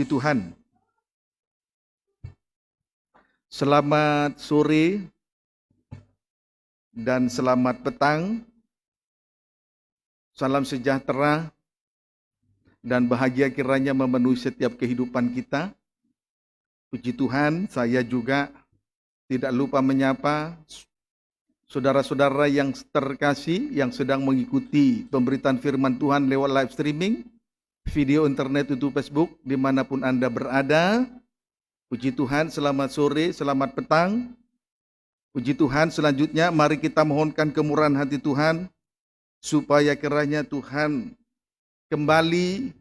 Tuhan. Selamat sore dan selamat petang. Salam sejahtera dan bahagia kiranya memenuhi setiap kehidupan kita. Puji Tuhan, saya juga tidak lupa menyapa saudara-saudara yang terkasih yang sedang mengikuti pemberitaan firman Tuhan lewat live streaming, video internet, YouTube, Facebook, dimanapun Anda berada. Puji Tuhan, selamat sore, selamat petang. Puji Tuhan, selanjutnya mari kita mohonkan kemurahan hati Tuhan, supaya kiranya Tuhan kembali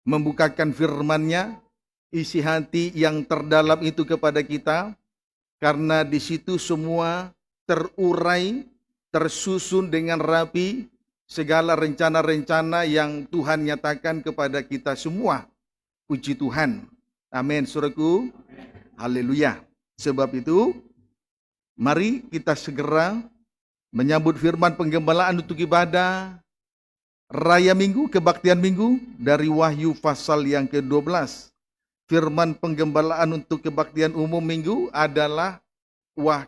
membukakan firman-Nya, isi hati yang terdalam itu kepada kita, karena di situ semua terurai, tersusun dengan rapi, segala rencana-rencana yang Tuhan nyatakan kepada kita semua. Puji Tuhan. Amin, saudaraku. Haleluya. Sebab itu, mari kita segera menyambut firman penggembalaan untuk ibadah Raya Minggu, Kebaktian Minggu dari Wahyu pasal yang ke-12. Firman penggembalaan untuk kebaktian umum Minggu adalah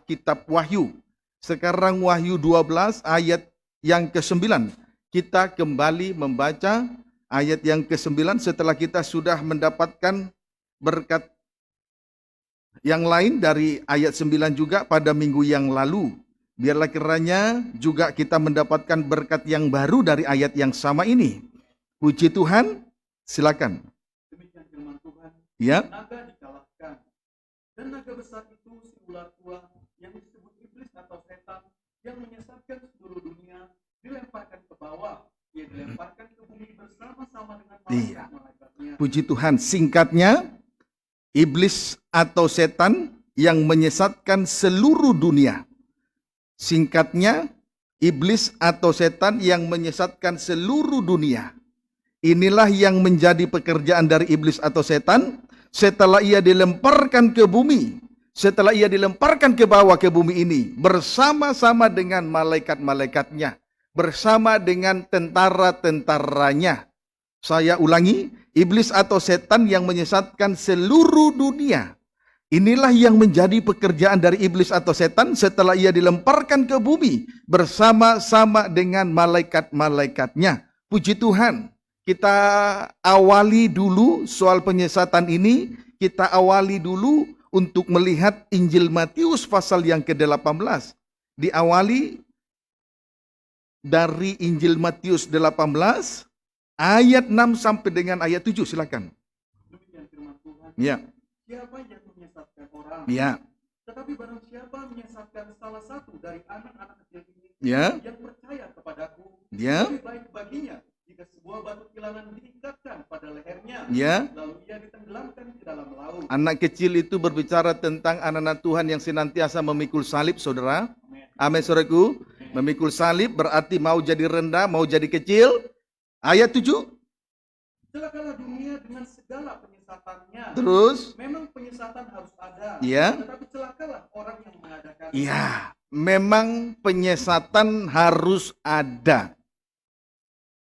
kitab Wahyu. Sekarang Wahyu 12 ayat yang ke-9. Kita kembali membaca ayat yang ke-9 setelah kita sudah mendapatkan berkat yang lain dari ayat 9 juga pada minggu yang lalu. Biarlah kiranya juga kita mendapatkan berkat yang baru dari ayat yang sama ini. Puji Tuhan, silakan. Demikian firman Tuhan. Ya. Naga dikalahkan. Dan naga besar itu si ular tua yang disebut iblis atau setan yang menyesatkan seluruh dunia dilemparkan ke bawah. Ia dilemparkan ke bumi bersama-sama dengan malaikat-malaikatnya. Puji Tuhan, singkatnya iblis atau setan yang menyesatkan seluruh dunia. Singkatnya, iblis atau setan yang menyesatkan seluruh dunia. Inilah yang menjadi pekerjaan dari iblis atau setan setelah ia dilemparkan ke bumi. Setelah ia dilemparkan ke bawah ke bumi ini bersama-sama dengan malaikat-malaikatnya, bersama dengan tentara-tentaranya. Saya ulangi, iblis atau setan yang menyesatkan seluruh dunia. Inilah yang menjadi pekerjaan dari iblis atau setan setelah ia dilemparkan ke bumi bersama-sama dengan malaikat-malaikatnya. Puji Tuhan. Kita awali dulu soal penyesatan ini, kita awali dulu untuk melihat Injil Matius pasal yang ke-18. Diawali dari Injil Matius 18 ayat 6 sampai dengan ayat 7, silakan. Demikian firman Tuhan. Ya. Siapa yang menyesatkan orang? Ya. Tetapi barang siapa menyesatkan salah satu dari anak-anak kecil ini, Ya. yang percaya kepadaku, Ya. lebih baik baginya jika sebuah batu kilangan diikatkan pada lehernya, Ya. lalu ia ditenggelamkan ke dalam laut. Anak kecil itu berbicara tentang anak-anak Tuhan yang senantiasa memikul salib, saudara. Amin, saudaraku. Memikul salib berarti mau jadi rendah, mau jadi kecil. Ayat 7. Celakalah dunia dengan segala penyesatannya. Terus. Memang penyesatan harus ada. Ya. Tetapi celakalah orang yang mengadakan. Ya, memang penyesatan harus ada.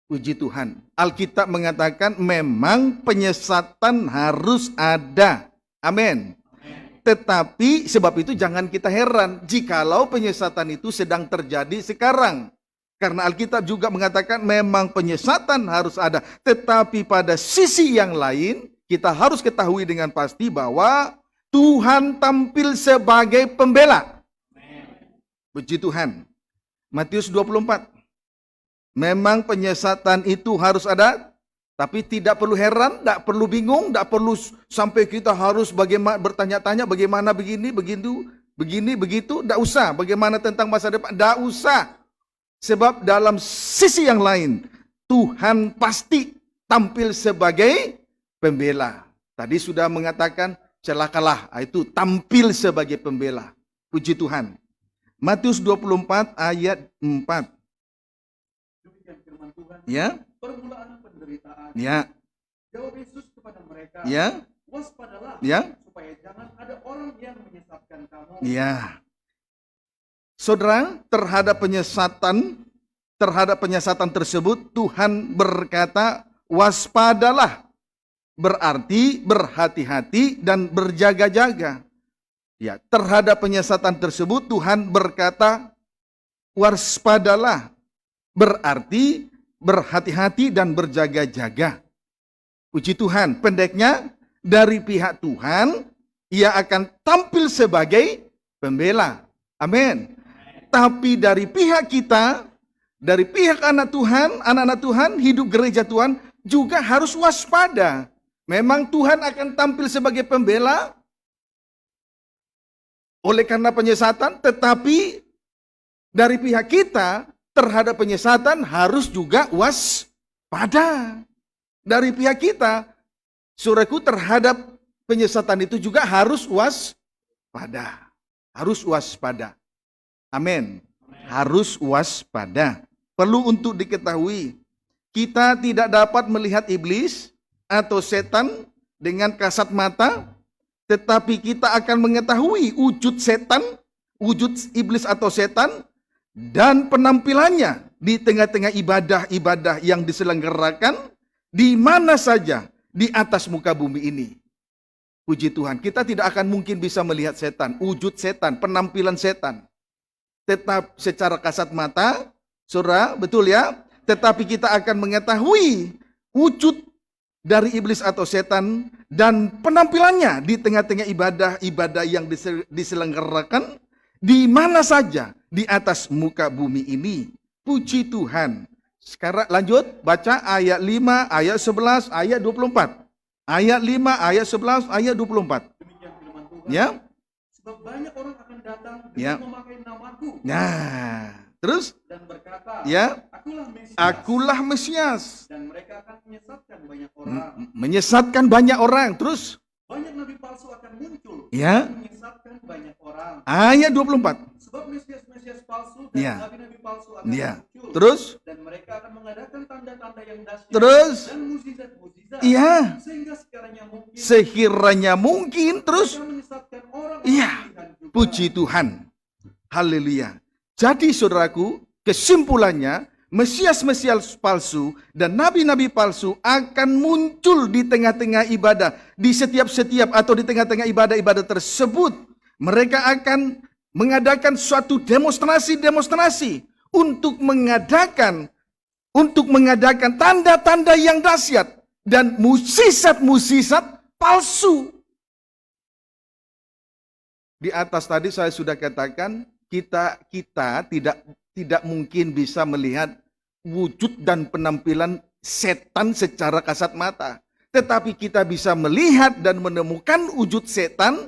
Puji Tuhan. Alkitab mengatakan memang penyesatan harus ada. Amin. Tetapi sebab itu jangan kita heran jikalau penyesatan itu sedang terjadi sekarang. Karena Alkitab juga mengatakan memang penyesatan harus ada. Tetapi pada sisi yang lain kita harus ketahui dengan pasti bahwa Tuhan tampil sebagai pembela. Puji Tuhan. Matius 24. Memang penyesatan itu harus ada, tapi tidak perlu heran, tidak perlu bingung, tidak perlu sampai kita harus bagaimana bertanya-tanya bagaimana begini, begitu, tidak usah. Bagaimana tentang masa depan, tidak usah. Sebab dalam sisi yang lain, Tuhan pasti tampil sebagai pembela. Tadi sudah mengatakan, celakalah, itu tampil sebagai pembela. Puji Tuhan. Matius 24 ayat 4. Demikian firman Tuhan. Ya. Permulaan penderitaan. Ya. Jawab Yesus kepada mereka. Ya. Waspadalah. Ya. Supaya jangan ada orang yang menyesatkan kamu. Ya. Saudara, terhadap penyesatan tersebut Tuhan berkata, waspadalah. berarti berhati-hati dan berjaga-jaga. Ya, terhadap penyesatan tersebut Tuhan berkata, waspadalah, berarti berhati-hati dan berjaga-jaga. Puji Tuhan, pendeknya dari pihak Tuhan, ia akan tampil sebagai pembela. Amin. Tapi dari pihak kita, dari pihak anak-anak Tuhan, hidup gereja Tuhan, juga harus waspada. Memang Tuhan akan tampil sebagai pembela, oleh karena penyesatan, tetapi dari pihak kita terhadap penyesatan harus juga waspada. Dari pihak kita, saudaraku, terhadap penyesatan itu juga harus waspada. Harus waspada. Amin. Harus waspada. Perlu untuk diketahui, kita tidak dapat melihat iblis atau setan dengan kasat mata, tetapi kita akan mengetahui wujud setan, wujud iblis atau setan, dan penampilannya di tengah-tengah ibadah-ibadah yang diselenggarakan di mana saja di atas muka bumi ini. Puji Tuhan, kita tidak akan mungkin bisa melihat setan, wujud setan, penampilan setan. Tetap secara kasat mata, saudara, betul ya? Tetapi kita akan mengetahui wujud dari iblis atau setan dan penampilannya di tengah-tengah ibadah-ibadah yang diselenggarakan di mana saja di atas muka bumi ini. Puji Tuhan. Sekarang lanjut baca ayat 5, ayat 11, ayat 24. Ayat 5, ayat 11, ayat 24. Demikian firman Tuhan. Ya. Sebab banyak orang akan datang dengan Ya. memakai namaku Nah, terus dan berkata, ya, Akulah Mesias. akulah Mesias. Dan mereka akan menyesatkan banyak orang. Menyesatkan banyak orang. Terus Banyak nabi palsu akan muncul ya, dan menyesatkan banyak orang. ayat 24. Sebab Mesias-Mesias palsu dan Ya. nabi-nabi palsu akan Ya. muncul. Terus Dan mereka akan mengadakan tanda-tanda yang dahsyat Terus dan mukjizat-mukjizat. iya, Sehingga sekiranya mungkin terus mereka menyesatkan orang iya. pilihan juga. Puji Tuhan. Haleluya. Jadi saudaraku, kesimpulannya Mesias-Mesias palsu dan nabi-nabi palsu akan muncul di tengah-tengah ibadah. Di setiap atau di tengah-tengah ibadah-ibadah tersebut, mereka akan mengadakan suatu demonstrasi untuk mengadakan tanda-tanda yang dahsyat dan mukjizat-mukjizat palsu. Di atas tadi saya sudah katakan, kita tidak mungkin bisa melihat wujud dan penampilan setan secara kasat mata. Tetapi kita bisa melihat dan menemukan wujud setan,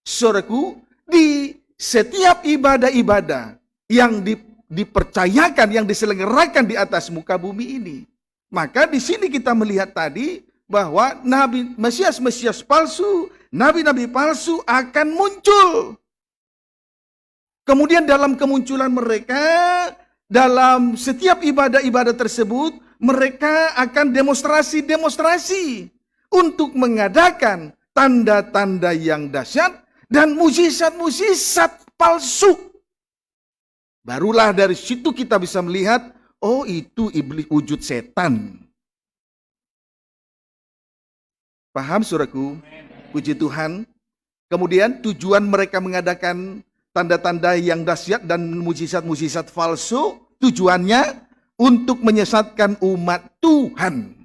saudaraku, di setiap ibadah-ibadah yang dipercayakan, yang diselenggarakan di atas muka bumi ini. Maka di sini kita melihat tadi bahwa Mesias palsu, nabi-nabi palsu akan muncul. Kemudian dalam kemunculan mereka, dalam setiap ibadah-ibadah tersebut, mereka akan demonstrasi untuk mengadakan tanda-tanda yang dahsyat dan mukjizat-mukjizat palsu. Barulah dari situ kita bisa melihat, oh itu iblis, wujud setan. Paham saudaraku? Puji Tuhan. Kemudian tujuan mereka mengadakan tanda-tanda yang dahsyat dan mukjizat-mukjizat palsu, tujuannya untuk menyesatkan umat Tuhan.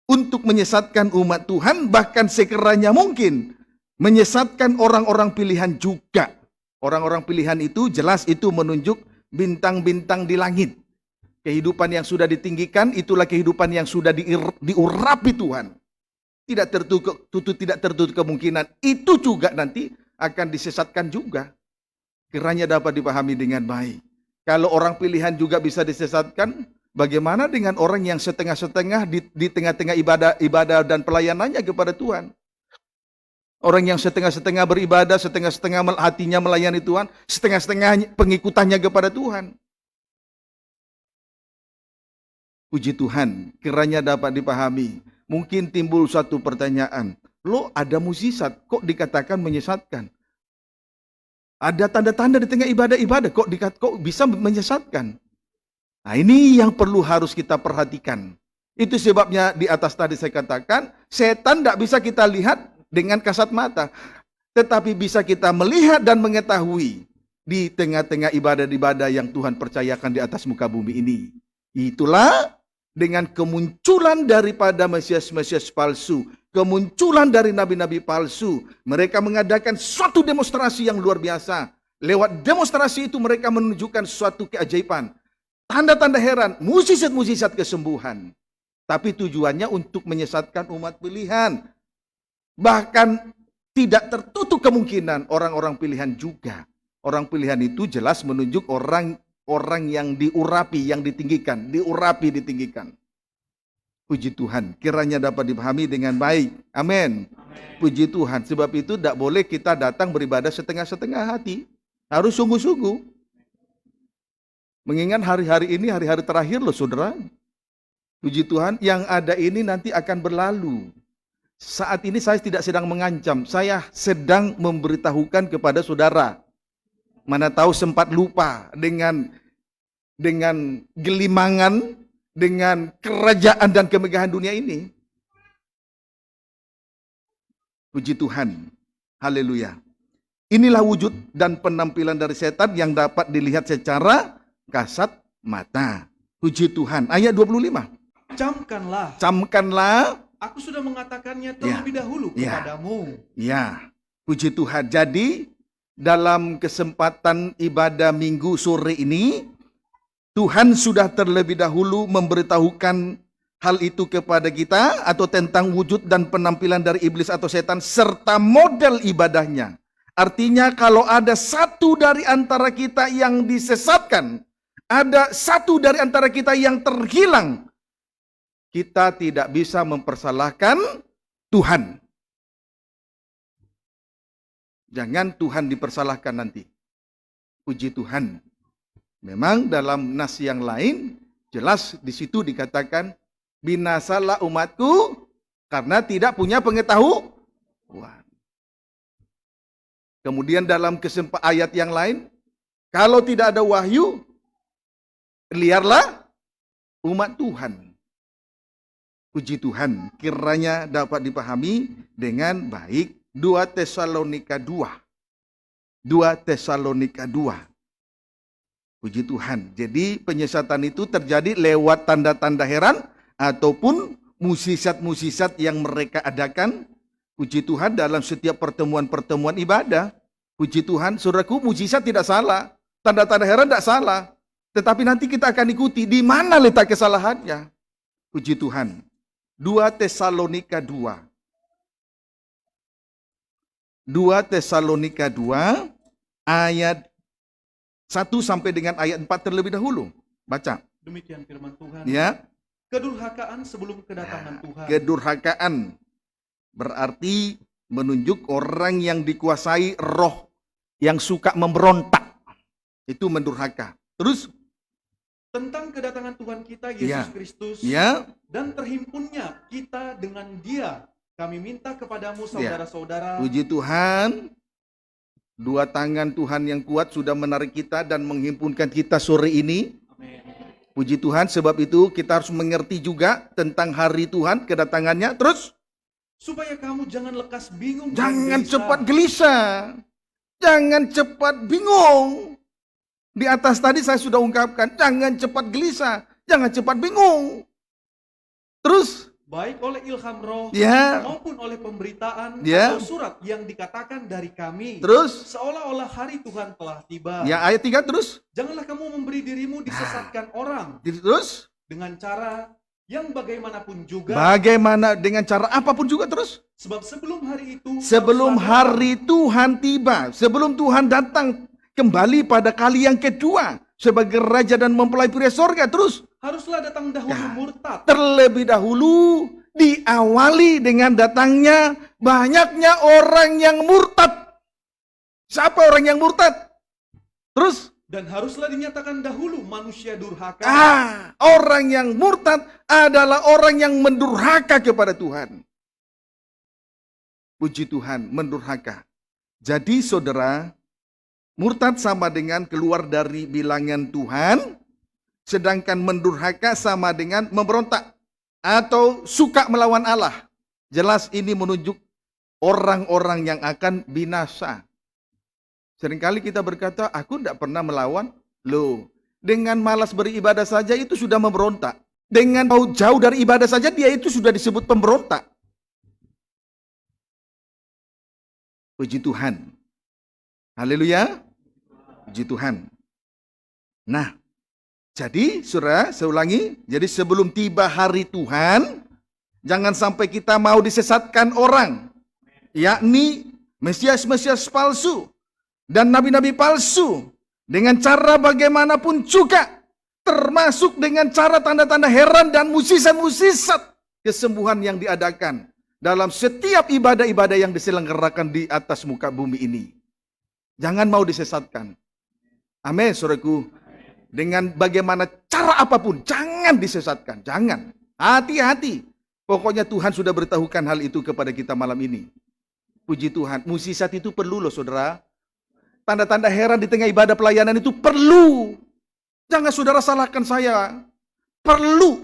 Untuk menyesatkan umat Tuhan, bahkan sekiranya mungkin menyesatkan orang-orang pilihan juga. Orang-orang pilihan itu jelas itu menunjuk bintang-bintang di langit. Kehidupan yang sudah ditinggikan, itulah kehidupan yang sudah diurapi Tuhan. Tidak tertutup kemungkinan itu juga nanti akan disesatkan juga. Kiranya dapat dipahami dengan baik. Kalau orang pilihan juga bisa disesatkan, bagaimana dengan orang yang setengah-setengah di tengah-tengah ibadah dan pelayanannya kepada Tuhan? Orang yang setengah-setengah beribadah, setengah-setengah hatinya melayani Tuhan, setengah-setengah pengikutannya kepada Tuhan. Puji Tuhan, kiranya dapat dipahami. Mungkin timbul suatu pertanyaan, loh ada mukjizat, kok dikatakan menyesatkan? Ada tanda-tanda di tengah ibadah-ibadah, kok bisa menyesatkan? Nah ini yang harus kita perhatikan. Itu sebabnya di atas tadi saya katakan, setan tidak bisa kita lihat dengan kasat mata. Tetapi bisa kita melihat dan mengetahui di tengah-tengah ibadah-ibadah yang Tuhan percayakan di atas muka bumi ini. Itulah dengan kemunculan daripada Mesias-Mesias palsu, kemunculan dari nabi-nabi palsu, mereka mengadakan suatu demonstrasi yang luar biasa. Lewat demonstrasi itu mereka menunjukkan suatu keajaiban, tanda-tanda heran, mukjizat-mukjizat kesembuhan. Tapi tujuannya untuk menyesatkan umat pilihan. Bahkan tidak tertutup kemungkinan orang-orang pilihan juga. Orang pilihan itu jelas menunjuk orang yang diurapi, yang ditinggikan. Diurapi, ditinggikan. Puji Tuhan, kiranya dapat dipahami dengan baik. Amin. Puji Tuhan, sebab itu tidak boleh kita datang beribadah setengah-setengah hati. Harus sungguh-sungguh. Mengingat hari-hari ini hari-hari terakhir loh saudara. Puji Tuhan, yang ada ini nanti akan berlalu. Saat ini saya tidak sedang mengancam, saya sedang memberitahukan kepada saudara. Mana tahu sempat lupa dengan gelimangan, dengan kerajaan dan kemegahan dunia ini. Puji Tuhan, haleluya. Inilah wujud dan penampilan dari setan yang dapat dilihat secara kasat mata. Puji Tuhan, ayat 25. Camkanlah. Aku sudah mengatakannya terlebih dahulu kepadamu. Ya, puji Tuhan. Jadi dalam kesempatan ibadah minggu sore ini, Tuhan sudah terlebih dahulu memberitahukan hal itu kepada kita, atau tentang wujud dan penampilan dari iblis atau setan serta model ibadahnya. Artinya kalau ada satu dari antara kita yang disesatkan, ada satu dari antara kita yang terhilang, kita tidak bisa mempersalahkan Tuhan. Jangan Tuhan dipersalahkan nanti. Puji Tuhan. Memang dalam nas yang lain, jelas di situ dikatakan, binasalah umatku karena tidak punya pengetahuan. Kemudian dalam ayat yang lain, kalau tidak ada wahyu, liarlah umat Tuhan. Puji Tuhan, kiranya dapat dipahami dengan baik. 2 Tesalonika 2. 2 Tesalonika 2. Puji Tuhan. Jadi penyesatan itu terjadi lewat tanda-tanda heran ataupun mukjizat-mukjizat yang mereka adakan. Puji Tuhan dalam setiap pertemuan-pertemuan ibadah. Puji Tuhan, saudaraku, mukjizat tidak salah. Tanda-tanda heran tidak salah. Tetapi nanti kita akan ikuti di mana letak kesalahannya. Puji Tuhan. 2 Tesalonika 2. 2 Tesalonika 2 ayat 1 sampai dengan ayat 4 terlebih dahulu. Baca. Demikian firman Tuhan. Ya. Kedurhakaan sebelum kedatangan Tuhan. Kedurhakaan berarti menunjuk orang yang dikuasai roh yang suka memberontak. Itu mendurhaka. Terus tentang kedatangan Tuhan kita Yesus Kristus dan terhimpunnya kita dengan Dia, kami minta kepadamu saudara-saudara. Puji Tuhan, 2 tangan Tuhan yang kuat sudah menarik kita dan menghimpunkan kita sore ini. Amin. Puji Tuhan, sebab itu kita harus mengerti juga tentang hari Tuhan, kedatangannya. Terus supaya kamu jangan lekas bingung, jangan cepat gelisah, jangan cepat bingung. Di atas tadi saya sudah ungkapkan, jangan cepat gelisah, jangan cepat bingung. Terus, baik oleh ilham roh maupun oleh pemberitaan atau surat yang dikatakan dari kami. Terus, seolah-olah hari Tuhan telah tiba. Ya, ayat 3 terus. Janganlah kamu memberi dirimu disesatkan orang. Terus, dengan cara yang bagaimanapun juga. Bagaimana dengan cara apapun juga terus. Sebab sebelum hari itu, sebelum hari Tuhan tiba, sebelum Tuhan datang kembali pada kali yang kedua sebagai raja dan mempelai pria sorga, terus haruslah datang dahulu murtad. Terlebih dahulu diawali dengan datangnya banyaknya orang yang murtad. Siapa orang yang murtad? Terus dan haruslah dinyatakan dahulu manusia durhaka. Orang yang murtad adalah orang yang mendurhaka kepada Tuhan. Puji Tuhan, mendurhaka. Jadi saudara, murtad sama dengan keluar dari bilangan Tuhan, sedangkan mendurhaka sama dengan memberontak. atau suka melawan Allah. Jelas ini menunjuk orang-orang yang akan binasa. Seringkali kita berkata, aku tidak pernah melawan. Loh, dengan malas beribadah saja itu sudah memberontak. Dengan mau jauh dari ibadah saja dia itu sudah disebut pemberontak. Puji Tuhan. Haleluya. Puji Tuhan. Nah, jadi saudara, saya ulangi. Jadi sebelum tiba hari Tuhan, jangan sampai kita mau disesatkan orang. Yakni Mesias-Mesias palsu dan nabi-nabi palsu. Dengan cara bagaimanapun juga. Termasuk dengan cara tanda-tanda heran dan musisat-musisat kesembuhan yang diadakan dalam setiap ibadah-ibadah yang diselenggarakan di atas muka bumi ini. Jangan mau disesatkan. Amin, saudaraku. Dengan bagaimana cara apapun, jangan disesatkan. Jangan. Hati-hati. Pokoknya Tuhan sudah beritahukan hal itu kepada kita malam ini. Puji Tuhan. Musisat itu perlu loh saudara. Tanda-tanda heran di tengah ibadah pelayanan itu perlu. Jangan saudara salahkan saya. Perlu.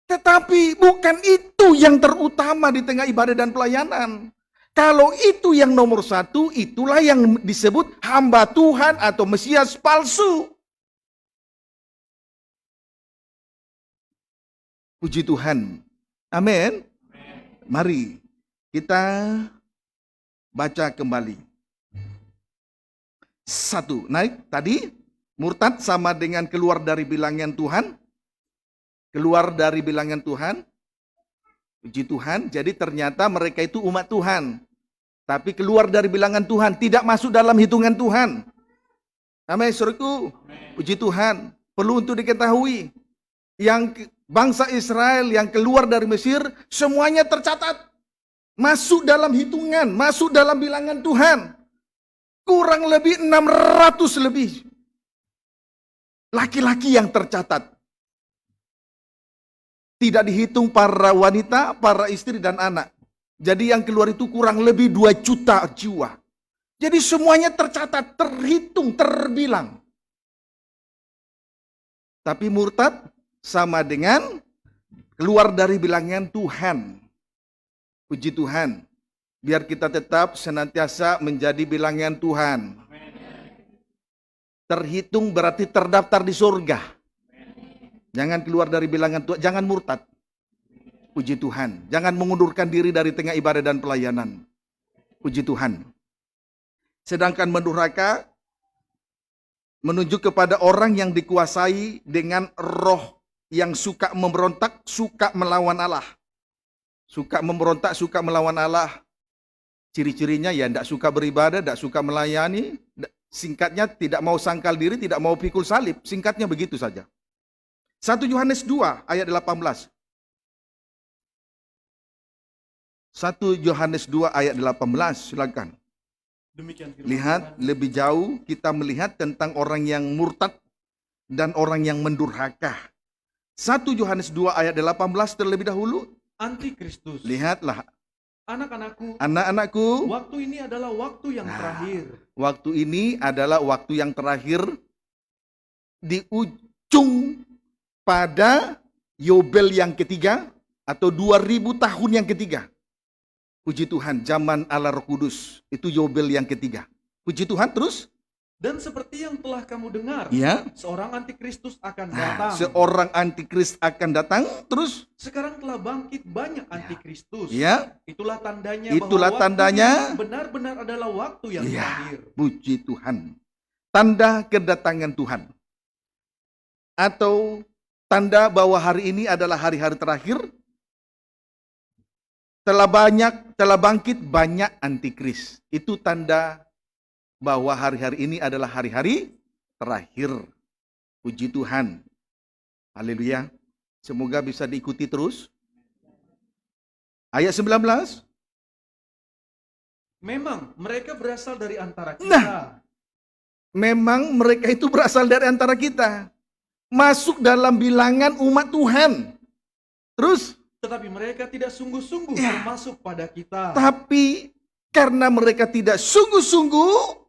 Tetapi bukan itu yang terutama di tengah ibadah dan pelayanan. Kalau itu yang nomor satu, itulah yang disebut hamba Tuhan atau Mesias palsu. Puji Tuhan. Amin. Mari kita baca kembali. 1, naik tadi. Murtad sama dengan keluar dari bilangan Tuhan. Keluar dari bilangan Tuhan. Puji Tuhan. Jadi ternyata mereka itu umat Tuhan. Tapi keluar dari bilangan Tuhan. Tidak masuk dalam hitungan Tuhan. Amin, saudaraku. Puji Tuhan. Perlu untuk diketahui. Yang bangsa Israel yang keluar dari Mesir. Semuanya tercatat. Masuk dalam hitungan. Masuk dalam bilangan Tuhan. Kurang lebih 600 lebih. Laki-laki yang tercatat. Tidak dihitung para wanita, para istri dan anak. Jadi yang keluar itu kurang lebih 2 juta jiwa. Jadi semuanya tercatat, terhitung, terbilang. Tapi murtad sama dengan keluar dari bilangan Tuhan. Puji Tuhan. Biar kita tetap senantiasa menjadi bilangan Tuhan. Terhitung berarti terdaftar di surga. Jangan keluar dari bilangan Tuhan, jangan murtad. Puji Tuhan. Jangan mengundurkan diri dari tengah ibadah dan pelayanan. Puji Tuhan. Sedangkan mendurhaka menunjuk kepada orang yang dikuasai dengan roh yang suka memberontak, suka melawan Allah. Suka memberontak, suka melawan Allah. Ciri-cirinya ya tidak suka beribadah, tidak suka melayani. Singkatnya tidak mau sangkal diri, tidak mau pikul salib. Singkatnya begitu saja. 1 Yohanes 2 ayat 18. 1 Yohanes 2 ayat 18, silakan. Demikian firman Lihat Tuhan. lebih jauh kita melihat tentang orang yang murtad dan orang yang mendurhaka. 1 Yohanes 2 ayat 18 terlebih dahulu. Antikristus. Lihatlah, Anak-anakku, anak-anakku, waktu ini adalah waktu yang terakhir. waktu ini adalah waktu yang terakhir di ujung pada Yobel yang ketiga atau 2000 tahun yang ketiga. Puji Tuhan, zaman Allah Roh Kudus, itu Yobel yang ketiga. Puji Tuhan, terus? Dan seperti yang telah kamu dengar, Ya. seorang antikristus akan datang. Seorang antikris akan datang, terus? Sekarang telah bangkit banyak antikristus. Ya. Itulah tandanya Itulah bahwa tandanya. waktu ini benar-benar adalah waktu yang Ya. terakhir. Puji Tuhan. Tanda kedatangan Tuhan. Atau tanda bahwa hari ini adalah hari-hari terakhir. Telah bangkit banyak antikris. Itu tanda bahwa hari-hari ini adalah hari-hari terakhir. Puji Tuhan. Haleluya. Semoga bisa diikuti terus. Ayat 19. Memang mereka berasal dari antara kita. Nah. Memang mereka itu berasal dari antara kita. Masuk dalam bilangan umat Tuhan. Terus? Tetapi mereka tidak sungguh-sungguh Ya. termasuk pada kita. Tapi karena mereka tidak sungguh-sungguh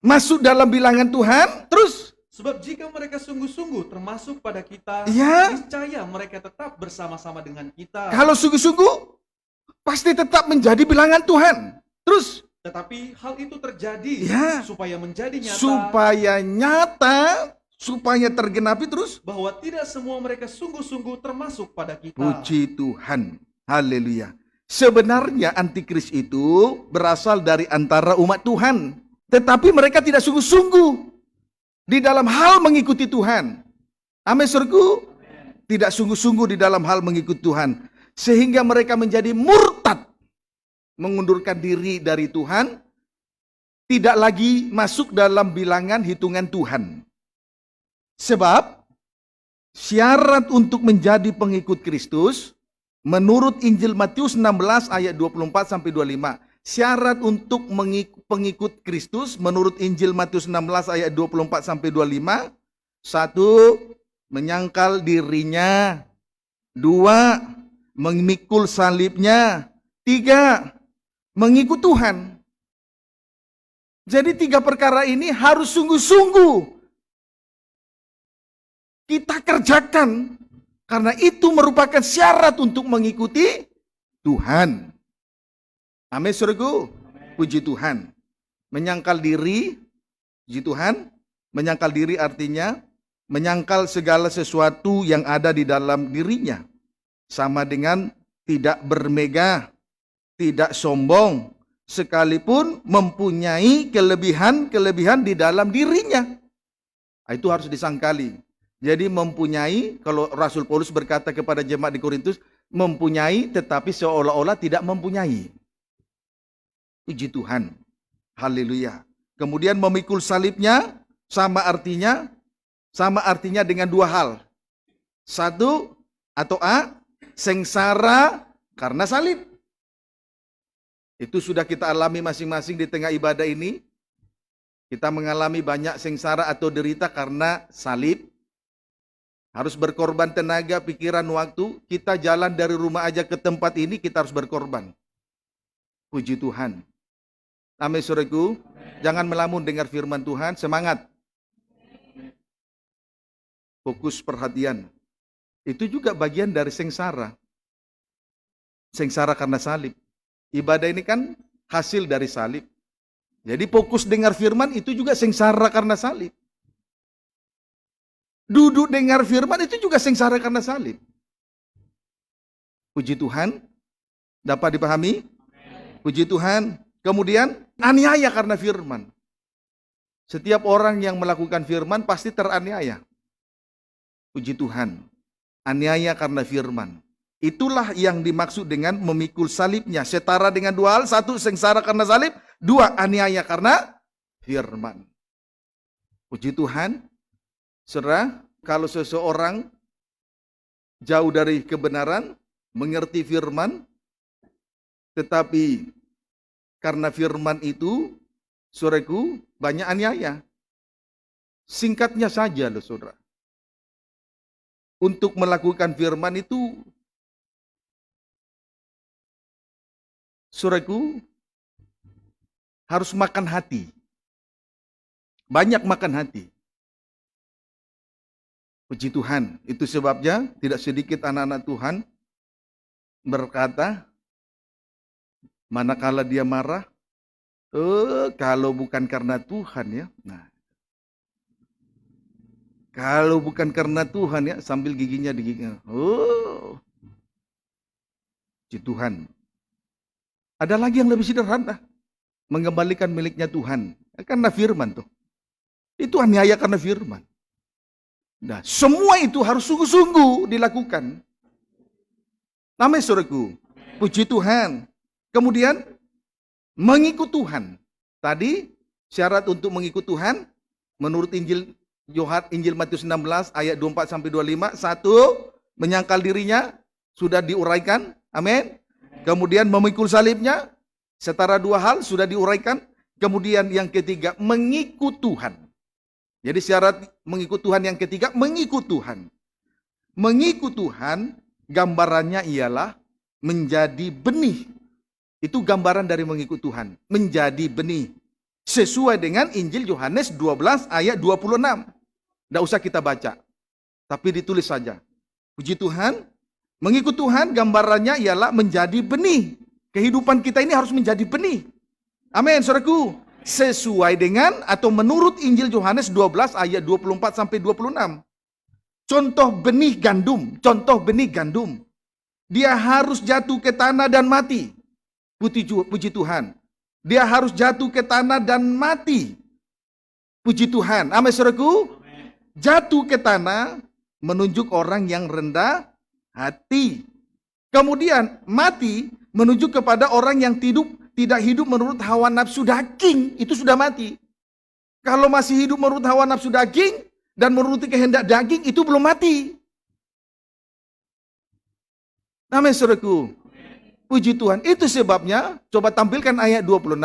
masuk dalam bilangan Tuhan, terus Sebab jika mereka sungguh-sungguh termasuk pada kita, Ya. niscaya mereka tetap bersama-sama dengan kita. Kalau sungguh-sungguh, pasti tetap menjadi bilangan Tuhan. Terus, Tetapi hal itu terjadi Ya. supaya menjadi nyata supaya tergenapi terus. bahwa tidak semua mereka sungguh-sungguh termasuk pada kita. Puji Tuhan. Haleluya. Sebenarnya antikris itu berasal dari antara umat Tuhan. Tetapi mereka tidak sungguh-sungguh di dalam hal mengikuti Tuhan. Amin, saudaraku. Tidak sungguh-sungguh di dalam hal mengikuti Tuhan. Sehingga mereka menjadi murtad. Mengundurkan diri dari Tuhan. Tidak lagi masuk dalam bilangan hitungan Tuhan. Sebab syarat untuk menjadi pengikut Kristus menurut Injil Matius 16 ayat 24 sampai 25. Syarat untuk pengikut Kristus menurut Injil Matius 16 ayat 24 sampai 25. 1. Menyangkal dirinya. 2. Memikul salibnya. 3. Mengikut Tuhan. Jadi 3 perkara ini harus sungguh-sungguh kita kerjakan. Karena itu merupakan syarat untuk mengikuti Tuhan. Amin, saudaraku. Puji Tuhan. Menyangkal diri, puji Tuhan. Menyangkal diri artinya menyangkal segala sesuatu yang ada di dalam dirinya. Sama dengan tidak bermegah, tidak sombong, sekalipun mempunyai kelebihan-kelebihan di dalam dirinya. Itu harus disangkali. Jadi mempunyai, kalau Rasul Paulus berkata kepada jemaat di Korintus, mempunyai tetapi seolah-olah tidak mempunyai. Puji Tuhan. Haleluya. Kemudian memikul salibnya sama artinya dengan 2 hal. 1 atau A, sengsara karena salib. Itu sudah kita alami masing-masing di tengah ibadah ini. Kita mengalami banyak sengsara atau derita karena salib. Harus berkorban tenaga, pikiran, waktu. Kita jalan dari rumah aja ke tempat ini, kita harus berkorban. Puji Tuhan. Amin, saudaraku. Jangan melamun dengar firman Tuhan. Semangat. Fokus perhatian. Itu juga bagian dari sengsara. Sengsara karena salib. Ibadah ini kan hasil dari salib. Jadi fokus dengar firman itu juga sengsara karena salib. Duduk dengar firman itu juga sengsara karena salib. Puji Tuhan. Dapat dipahami? Puji Tuhan. Kemudian aniaya karena firman. Setiap orang yang melakukan firman pasti teraniaya. Puji Tuhan. Aniaya karena firman. Itulah yang dimaksud dengan memikul salibnya. Setara dengan 2 hal. 1, sengsara karena salib. 2, aniaya karena firman. Puji Tuhan. Saudara, kalau seseorang jauh dari kebenaran, mengerti firman, tetapi karena firman itu, saudaraku, banyak aniaya. Singkatnya saja loh, saudara. Untuk melakukan firman itu, saudaraku, harus makan hati. Banyak makan hati. Puji Tuhan. Itu sebabnya tidak sedikit anak-anak Tuhan berkata, manakala dia marah, kalau bukan karena Tuhan ya. Nah, kalau bukan karena Tuhan ya, sambil giginya digigit. Puji Tuhan. Ada lagi yang lebih sederhana. Mengembalikan miliknya Tuhan. Karena firman tuh. Itu aniaya karena firman. Nah, semua itu harus sungguh-sungguh dilakukan. Amin, saudaraku. Puji Tuhan. Kemudian, mengikut Tuhan. Tadi, syarat untuk mengikut Tuhan, menurut Injil Matius 16 ayat 24 sampai 25. 1, menyangkal dirinya, sudah diuraikan. Amin. Kemudian memikul salibnya, setara 2 hal sudah diuraikan. Kemudian yang ketiga, mengikut Tuhan. Jadi syarat mengikut Tuhan yang ketiga, mengikut Tuhan. Mengikut Tuhan, gambarannya ialah menjadi benih. Itu gambaran dari mengikut Tuhan. Menjadi benih. Sesuai dengan Injil Yohanes 12 ayat 26. Tidak usah kita baca, tapi ditulis saja. Puji Tuhan, mengikut Tuhan gambarannya ialah menjadi benih. Kehidupan kita ini harus menjadi benih. Amin, saudaraku. Sesuai dengan atau menurut Injil Yohanes 12 ayat 24 sampai 26. Contoh benih gandum, contoh benih gandum. Dia harus jatuh ke tanah dan mati. Puji Tuhan. Dia harus jatuh ke tanah dan mati. Puji Tuhan. Amin, saudaraku. Jatuh ke tanah menunjuk orang yang rendah hati. Kemudian mati menunjuk kepada orang yang tidak hidup menurut hawa nafsu daging. Itu sudah mati. Kalau masih hidup menurut hawa nafsu daging dan menuruti kehendak daging, itu belum mati. Amin, saudaraku. Puji Tuhan. Itu sebabnya, coba tampilkan ayat 26.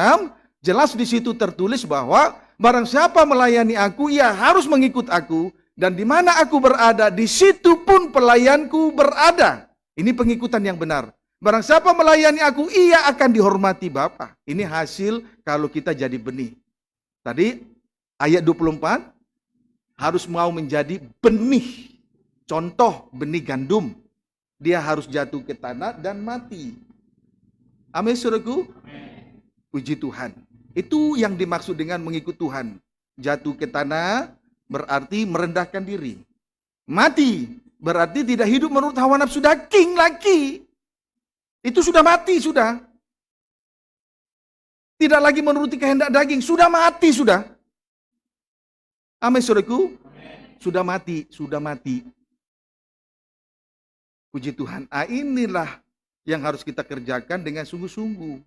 Jelas di situ tertulis bahwa barang siapa melayani aku, ia harus mengikut aku. Dan di mana aku berada, di situ pun pelayanku berada. Ini pengikutan yang benar. Barang siapa melayani aku, ia akan dihormati Bapa. Ini hasil kalau kita jadi benih. Tadi ayat 24, harus mau menjadi benih. Contoh benih gandum. Dia harus jatuh ke tanah dan mati. Amin, saudaraku. Puji Tuhan. Itu yang dimaksud dengan mengikut Tuhan. Jatuh ke tanah berarti merendahkan diri. Mati berarti tidak hidup menurut hawa nafsu daging lagi. Itu sudah mati, sudah. Tidak lagi menuruti kehendak daging, sudah mati, sudah. Amin, saudaraku. Sudah mati, sudah mati. Puji Tuhan. Inilah yang harus kita kerjakan dengan sungguh-sungguh.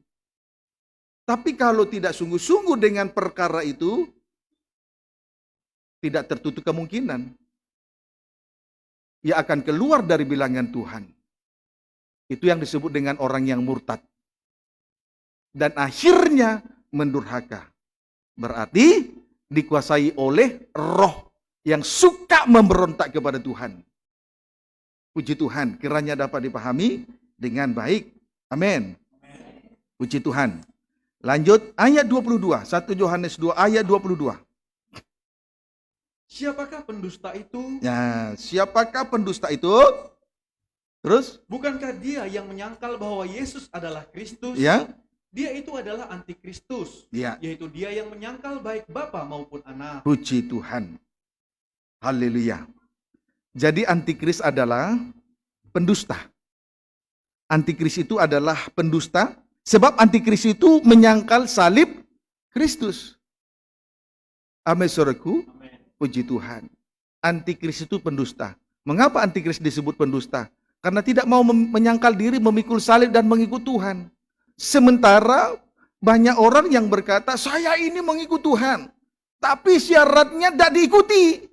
Tapi kalau tidak sungguh-sungguh dengan perkara itu, tidak tertutup kemungkinan ia akan keluar dari bilangan Tuhan. Itu yang disebut dengan orang yang murtad. Dan akhirnya mendurhaka. Berarti dikuasai oleh roh yang suka memberontak kepada Tuhan. Puji Tuhan, kiranya dapat dipahami dengan baik. Amin. Puji Tuhan. Lanjut ayat 22, 1 Yohanes 2 ayat 22. Siapakah pendusta itu? Ya, siapakah pendusta itu? Terus? Bukankah dia yang menyangkal bahwa Yesus adalah Kristus? Ya. Dia itu adalah antikristus, Ya. yaitu dia yang menyangkal baik Bapa maupun Anak. Puji Tuhan. Haleluya. Jadi antikris adalah pendusta. Antikris itu adalah pendusta, sebab antikris itu menyangkal salib Kristus. Amin, saudaraku. Puji Tuhan. Antikris itu pendusta. Mengapa antikris disebut pendusta? Karena tidak mau menyangkal diri, memikul salib dan mengikut Tuhan. Sementara banyak orang yang berkata, saya ini mengikut Tuhan. Tapi syaratnya tidak diikuti.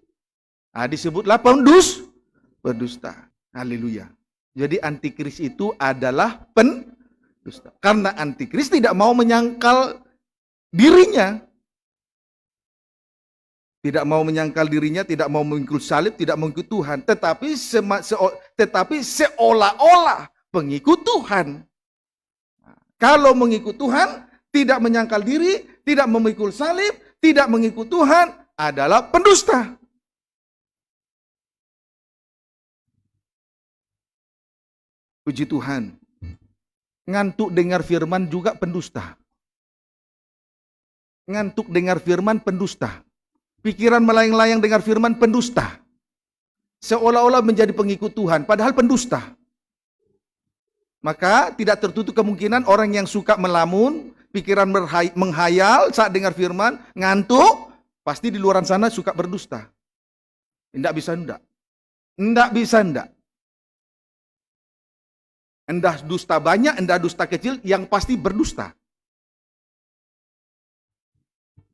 Disebutlah pendusta. Haleluya. Jadi antikris itu adalah pendusta. Karena antikris tidak mau menyangkal dirinya. Tidak mau menyangkal dirinya, tidak mau mengikut salib, tidak mengikut Tuhan. Tetapi seolah-olah pengikut Tuhan. Kalau mengikut Tuhan, tidak menyangkal diri, tidak memikul salib, tidak mengikut Tuhan, adalah pendusta. Puji Tuhan. Ngantuk dengar firman juga pendusta. Ngantuk dengar firman pendusta. Pikiran melayang-layang dengar firman pendusta. Seolah-olah menjadi pengikut Tuhan, padahal pendusta. Maka tidak tertutup kemungkinan orang yang suka melamun, pikiran menghayal saat dengar firman, ngantuk, pasti di luar sana suka berdusta. Tidak bisa enggak. Tidak bisa enggak. Endah dusta banyak, endah dusta kecil, yang pasti berdusta.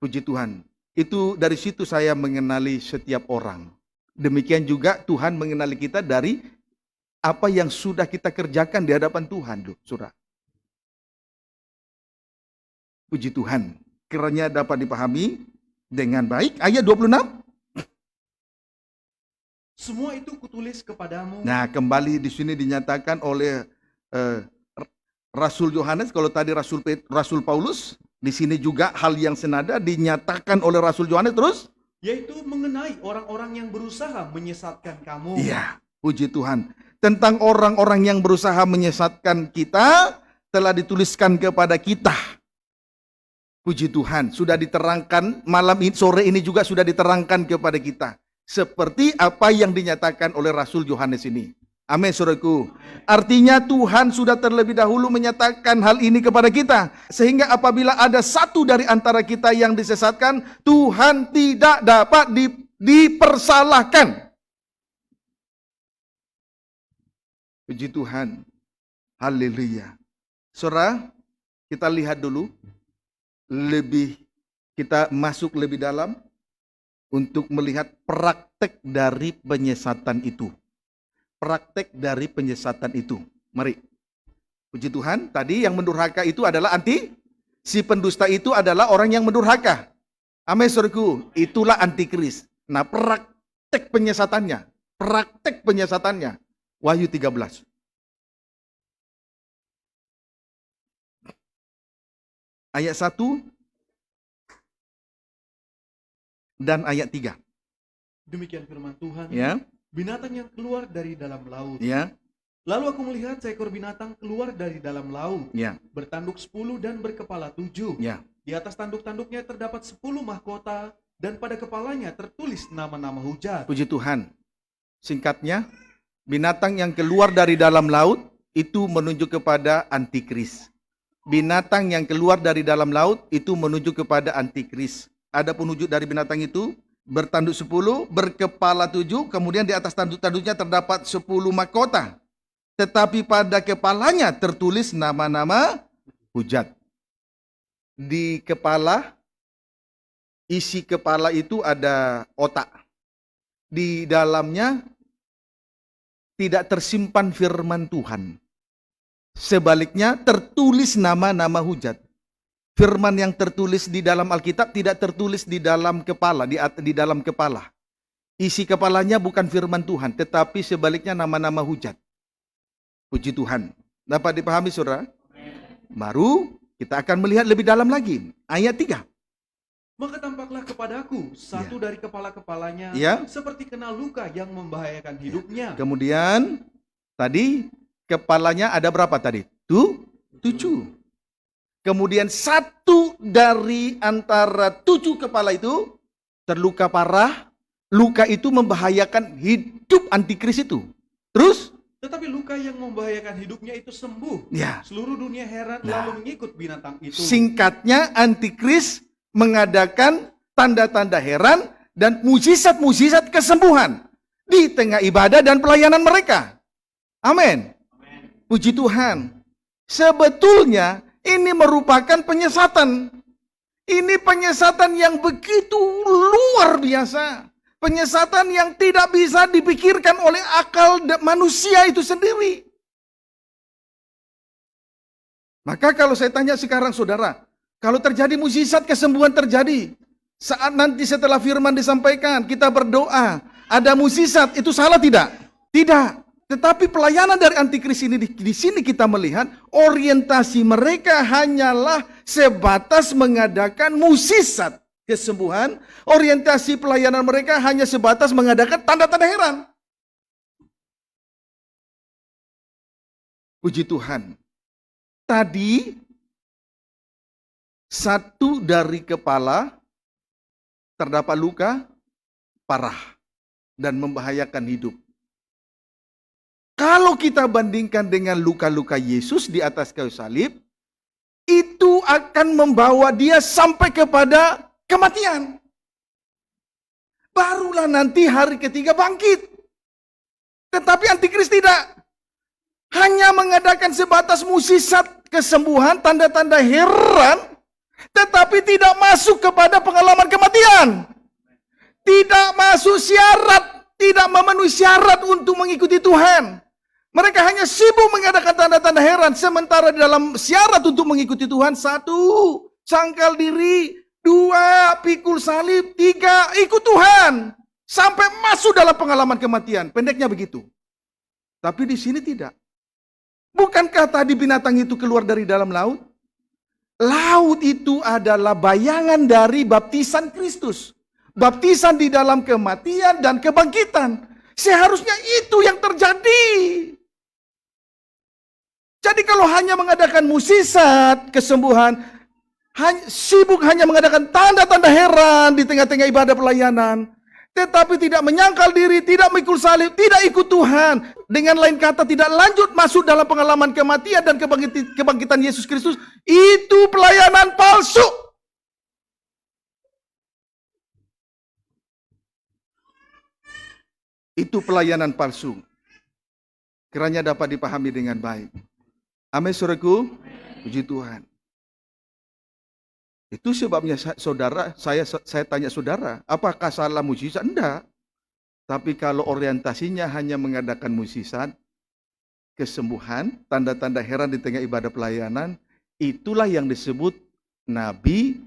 Puji Tuhan. Itu dari situ saya mengenali setiap orang. Demikian juga Tuhan mengenali kita dari apa yang sudah kita kerjakan di hadapan Tuhan, Saudara. Puji Tuhan. Kiranya dapat dipahami dengan baik. Ayat 26. Semua itu kutulis kepadamu. Nah, kembali di sini dinyatakan oleh Rasul Yohanes. Kalau tadi Rasul Paulus, di sini juga hal yang senada dinyatakan oleh Rasul Yohanes. Terus yaitu mengenai orang-orang yang berusaha menyesatkan kamu. Iya, puji Tuhan. Tentang orang-orang yang berusaha menyesatkan kita, telah dituliskan kepada kita. Puji Tuhan, sudah diterangkan malam ini, sore ini juga sudah diterangkan kepada kita. Seperti apa yang dinyatakan oleh Rasul Yohanes ini. Amin, saudaraku. Artinya Tuhan sudah terlebih dahulu menyatakan hal ini kepada kita. Sehingga apabila ada satu dari antara kita yang disesatkan, Tuhan tidak dapat dipersalahkan. Puji Tuhan. Haleluya. Saudara, kita lihat dulu. Kita masuk lebih dalam untuk melihat praktek dari penyesatan itu. Praktek dari penyesatan itu. Mari. Puji Tuhan, tadi yang mendurhaka itu adalah si pendusta itu adalah orang yang mendurhaka. Amin, saudaraku. Itulah antikris. Nah, praktek penyesatannya. Wahyu 13. Ayat 1 dan ayat 3. Demikian firman Tuhan. Ya. Binatang yang keluar dari dalam laut. Ya. Lalu aku melihat seekor binatang keluar dari dalam laut. Ya. Bertanduk 10 dan berkepala 7. Ya. Di atas tanduk-tanduknya terdapat 10 mahkota dan pada kepalanya tertulis nama-nama hujat. Puji Tuhan. Singkatnya, binatang yang keluar dari dalam laut itu menunjuk kepada antikris. Binatang yang keluar dari dalam laut itu menunjuk kepada antikris. Adapun wujud dari binatang itu bertanduk 10, berkepala 7, kemudian di atas tanduk-tanduknya terdapat 10 mahkota. Tetapi pada kepalanya tertulis nama-nama hujat. Di kepala, isi kepala itu ada otak. Di dalamnya tidak tersimpan firman Tuhan. Sebaliknya tertulis nama-nama hujat. Firman yang tertulis di dalam Alkitab tidak tertulis di dalam kepala, di dalam kepala. Isi kepalanya bukan firman Tuhan, tetapi sebaliknya nama-nama hujat. Puji Tuhan. Dapat dipahami, saudara? Baru kita akan melihat lebih dalam lagi. Ayat 3. Maka tampaklah kepadaku satu dari kepala-kepalanya seperti kena luka yang membahayakan hidupnya. Kemudian tadi kepalanya ada berapa tadi? 7. Kemudian satu dari antara 7 kepala itu terluka parah. Luka itu membahayakan hidup antikris itu. Terus? Tetapi luka yang membahayakan hidupnya itu sembuh. Ya. Seluruh dunia heran lalu mengikut binatang itu. Singkatnya, antikris mengadakan tanda-tanda heran dan mujizat-mujizat kesembuhan di tengah ibadah dan pelayanan mereka. Amin. Puji Tuhan. Sebetulnya ini merupakan penyesatan. Ini penyesatan yang begitu luar biasa. Penyesatan yang tidak bisa dipikirkan oleh akal manusia itu sendiri. Maka kalau saya tanya sekarang saudara, kalau terjadi mujizat kesembuhan terjadi, saat nanti setelah firman disampaikan, kita berdoa, ada mujizat, itu salah tidak? Tidak. Tetapi pelayanan dari antikris ini di sini kita melihat orientasi mereka hanyalah sebatas mengadakan mujizat kesembuhan. Orientasi pelayanan mereka hanya sebatas mengadakan tanda-tanda heran. Puji Tuhan. Tadi satu dari kepala terdapat luka parah dan membahayakan hidup. Kalau kita bandingkan dengan luka-luka Yesus di atas kayu salib, itu akan membawa dia sampai kepada kematian. Barulah nanti hari ketiga bangkit. Tetapi antikris tidak. Hanya mengadakan sebatas mujizat kesembuhan, tanda-tanda heran, tetapi tidak masuk kepada pengalaman kematian. Tidak masuk syarat, tidak memenuhi syarat untuk mengikuti Tuhan. Mereka hanya sibuk mengadakan tanda-tanda heran, sementara di dalam syarat untuk mengikuti Tuhan, 1, sangkal diri, 2, pikul salib, 3, ikut Tuhan. Sampai masuk dalam pengalaman kematian. Pendeknya begitu. Tapi di sini tidak. Bukankah tadi binatang itu keluar dari dalam laut? Laut itu adalah bayangan dari baptisan Kristus. baptisan di dalam kematian dan kebangkitan. Seharusnya itu yang terjadi. Jadi kalau hanya mengadakan mukjizat, kesembuhan, sibuk hanya mengadakan tanda-tanda heran di tengah-tengah ibadah pelayanan, tetapi tidak menyangkal diri, tidak memikul salib, tidak ikut Tuhan. Dengan lain kata, tidak lanjut masuk dalam pengalaman kematian dan kebangkitan Yesus Kristus, itu pelayanan palsu. Itu pelayanan palsu. Kiranya dapat dipahami dengan baik. Amin, saudaraku. Puji Tuhan. Itu sebabnya saudara, saya tanya saudara, apakah salah mukjizat? Enggak. Tapi kalau orientasinya hanya mengadakan mukjizat, kesembuhan, tanda-tanda heran di tengah ibadah pelayanan, itulah yang disebut nabi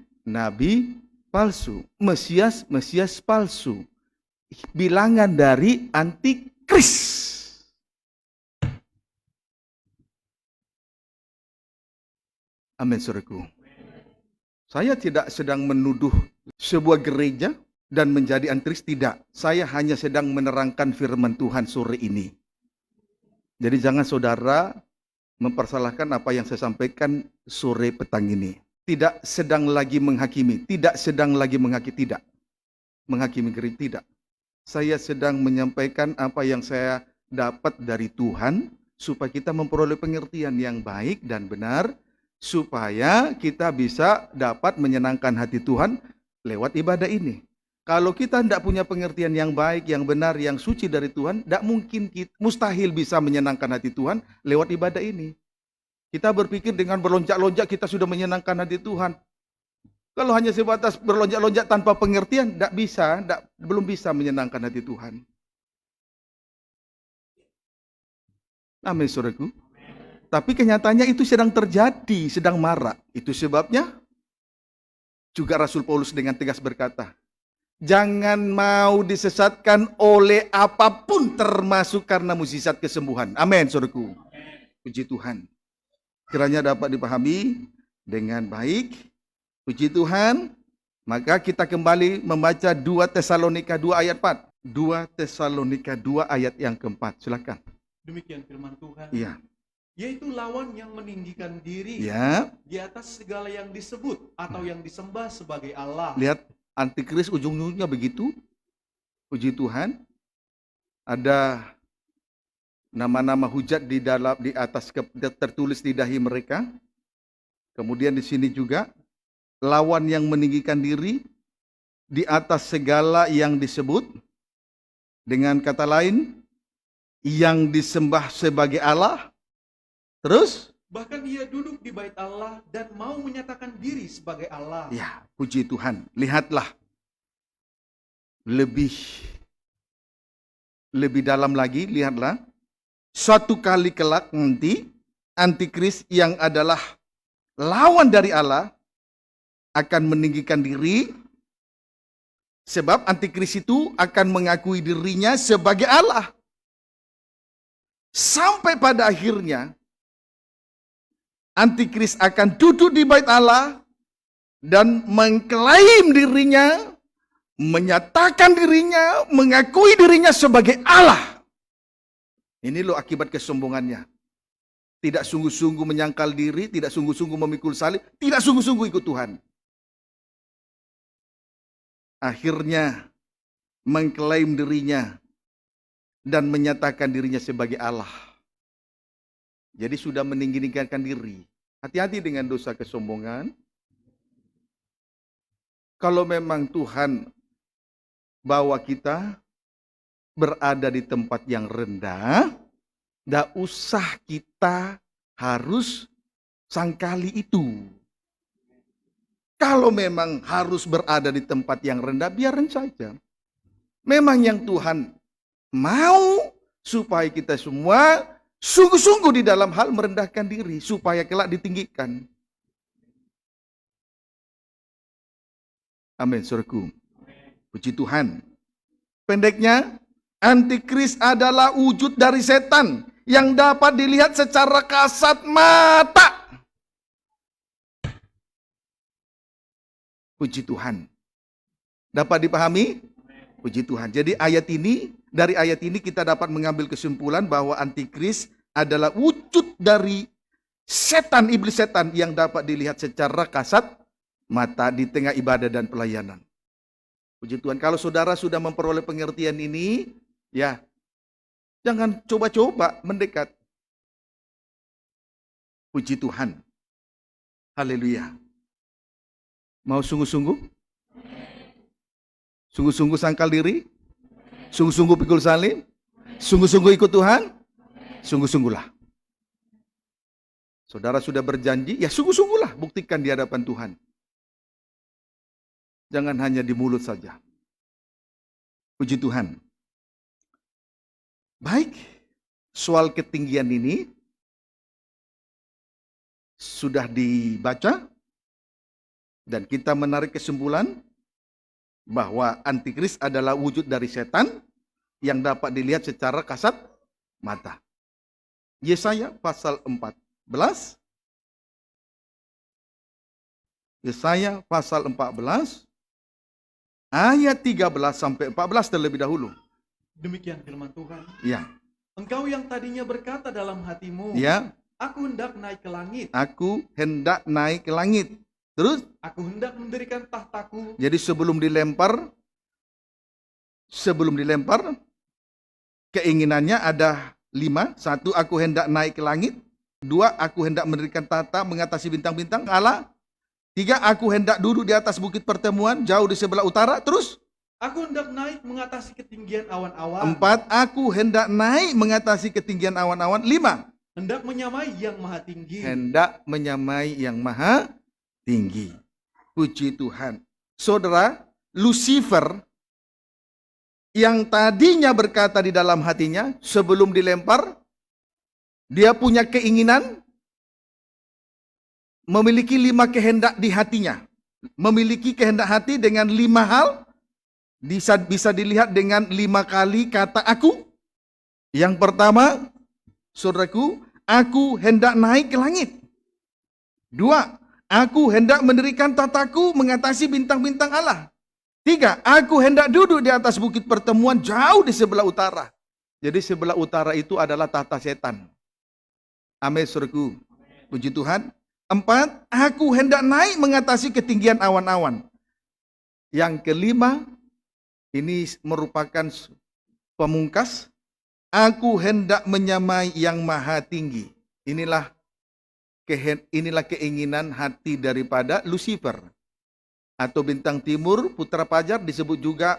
palsu, Mesias palsu. Bilangan dari antikris. Amin, saudaraku. Saya tidak sedang menuduh sebuah gereja dan menjadi antikris, tidak. Saya hanya sedang menerangkan firman Tuhan sore ini. Jadi jangan saudara mempersalahkan apa yang saya sampaikan sore petang ini. Tidak sedang lagi menghakimi, tidak sedang lagi menghakimi, tidak. Menghakimi gereja, tidak. Saya sedang menyampaikan apa yang saya dapat dari Tuhan, supaya kita memperoleh pengertian yang baik dan benar, supaya kita bisa dapat menyenangkan hati Tuhan lewat ibadah ini. Kalau kita tidak punya pengertian yang baik, yang benar, yang suci dari Tuhan, tidak mungkin, mustahil bisa menyenangkan hati Tuhan lewat ibadah ini. Kita berpikir dengan berlonjak-lonjak kita sudah menyenangkan hati Tuhan. Kalau hanya sebatas berlonjak-lonjak tanpa pengertian, belum bisa menyenangkan hati Tuhan. Amin, saudaraku. Tapi kenyataannya itu sedang terjadi, sedang marak. Itu sebabnya juga Rasul Paulus dengan tegas berkata, jangan mau disesatkan oleh apapun termasuk karena mukjizat kesembuhan. Amin, saudaraku. Puji Tuhan. Kiranya dapat dipahami dengan baik. Puji Tuhan. Maka kita kembali membaca 2 Tesalonika 2 ayat 4. 2 Tesalonika 2 ayat yang keempat. Silakan. Demikian firman Tuhan. Iya. Yaitu lawan yang meninggikan diri di atas segala yang disebut atau yang disembah sebagai Allah. Lihat, antikris ujung-ujungnya begitu. Puji Tuhan. Ada nama-nama hujat di atas tertulis di dahi mereka. Kemudian di sini juga lawan yang meninggikan diri di atas segala yang disebut. Dengan kata lain, yang disembah sebagai Allah. Terus? Bahkan ia duduk di bait Allah dan mau menyatakan diri sebagai Allah. Ya, puji Tuhan. Lihatlah. Lebih dalam lagi, lihatlah. Suatu kali kelak nanti, antikris yang adalah lawan dari Allah akan meninggikan diri, sebab antikris itu akan mengakui dirinya sebagai Allah. Sampai pada akhirnya, antikris akan duduk di bait Allah dan mengklaim dirinya, menyatakan dirinya, mengakui dirinya sebagai Allah. Ini loh akibat kesombongannya. Tidak sungguh-sungguh menyangkal diri, tidak sungguh-sungguh memikul salib, tidak sungguh-sungguh ikut Tuhan. Akhirnya mengklaim dirinya dan menyatakan dirinya sebagai Allah. Jadi sudah meninggikan diri. Hati-hati dengan dosa kesombongan. Kalau memang Tuhan bawa kita berada di tempat yang rendah, tidak usah kita harus sangkali itu. Kalau memang harus berada di tempat yang rendah, biarkan saja. Memang yang Tuhan mau supaya kita semua sungguh-sungguh di dalam hal merendahkan diri, supaya kelak ditinggikan. Amin, saudaraku. Puji Tuhan. Pendeknya, antikris adalah wujud dari setan yang dapat dilihat secara kasat mata. Puji Tuhan. Dapat dipahami? Puji Tuhan. Jadi dari ayat ini kita dapat mengambil kesimpulan bahwa antikris adalah wujud dari setan, iblis setan yang dapat dilihat secara kasat mata di tengah ibadah dan pelayanan. Puji Tuhan. Kalau saudara sudah memperoleh pengertian ini, ya, jangan coba-coba mendekat. Puji Tuhan. Haleluya. Mau sungguh-sungguh? Sungguh-sungguh sangkal diri? Sungguh-sungguh pikul salib? Sungguh-sungguh ikut Tuhan? Sungguh-sungguhlah. Saudara sudah berjanji, ya sungguh-sungguhlah buktikan di hadapan Tuhan. Jangan hanya di mulut saja. Puji Tuhan. Baik, soal ketinggian ini sudah dibaca dan kita menarik kesimpulan bahwa antikris adalah wujud dari setan yang dapat dilihat secara kasat mata. Yesaya pasal 14. Yesaya pasal 14 ayat 13 sampai 14 terlebih dahulu. Demikian firman Tuhan. Ya. Engkau yang tadinya berkata dalam hatimu, Ya. Aku hendak naik ke langit. Aku hendak naik ke langit. Terus? Aku hendak mendirikan tahtaku. Jadi sebelum dilempar, keinginannya ada 5. 1, aku hendak naik ke langit. 2, aku hendak mendirikan tahta mengatasi bintang-bintang Allah. 3, aku hendak duduk di atas bukit pertemuan jauh di sebelah utara. Terus? Aku hendak naik mengatasi ketinggian awan-awan. 4, aku hendak naik mengatasi ketinggian awan-awan. 5, hendak menyamai yang maha tinggi. hendak menyamai yang maha tinggi. Puji Tuhan. Saudara, Lucifer yang tadinya berkata di dalam hatinya sebelum dilempar, dia punya keinginan memiliki 5 kehendak di hatinya. Memiliki kehendak hati dengan 5 hal, bisa dilihat dengan 5 kali kata aku. Yang pertama, saudaraku, aku hendak naik ke langit. 2, aku hendak mendirikan tahtaku mengatasi bintang-bintang Allah. 3, aku hendak duduk di atas bukit pertemuan jauh di sebelah utara. Jadi sebelah utara itu adalah tahta setan. Amin, saudaraku. Puji Tuhan. 4, aku hendak naik mengatasi ketinggian awan-awan. Yang kelima, ini merupakan pemungkas. Aku hendak menyamai yang maha tinggi. Inilah keinginan hati daripada Lucifer. Atau bintang timur, putra fajar, disebut juga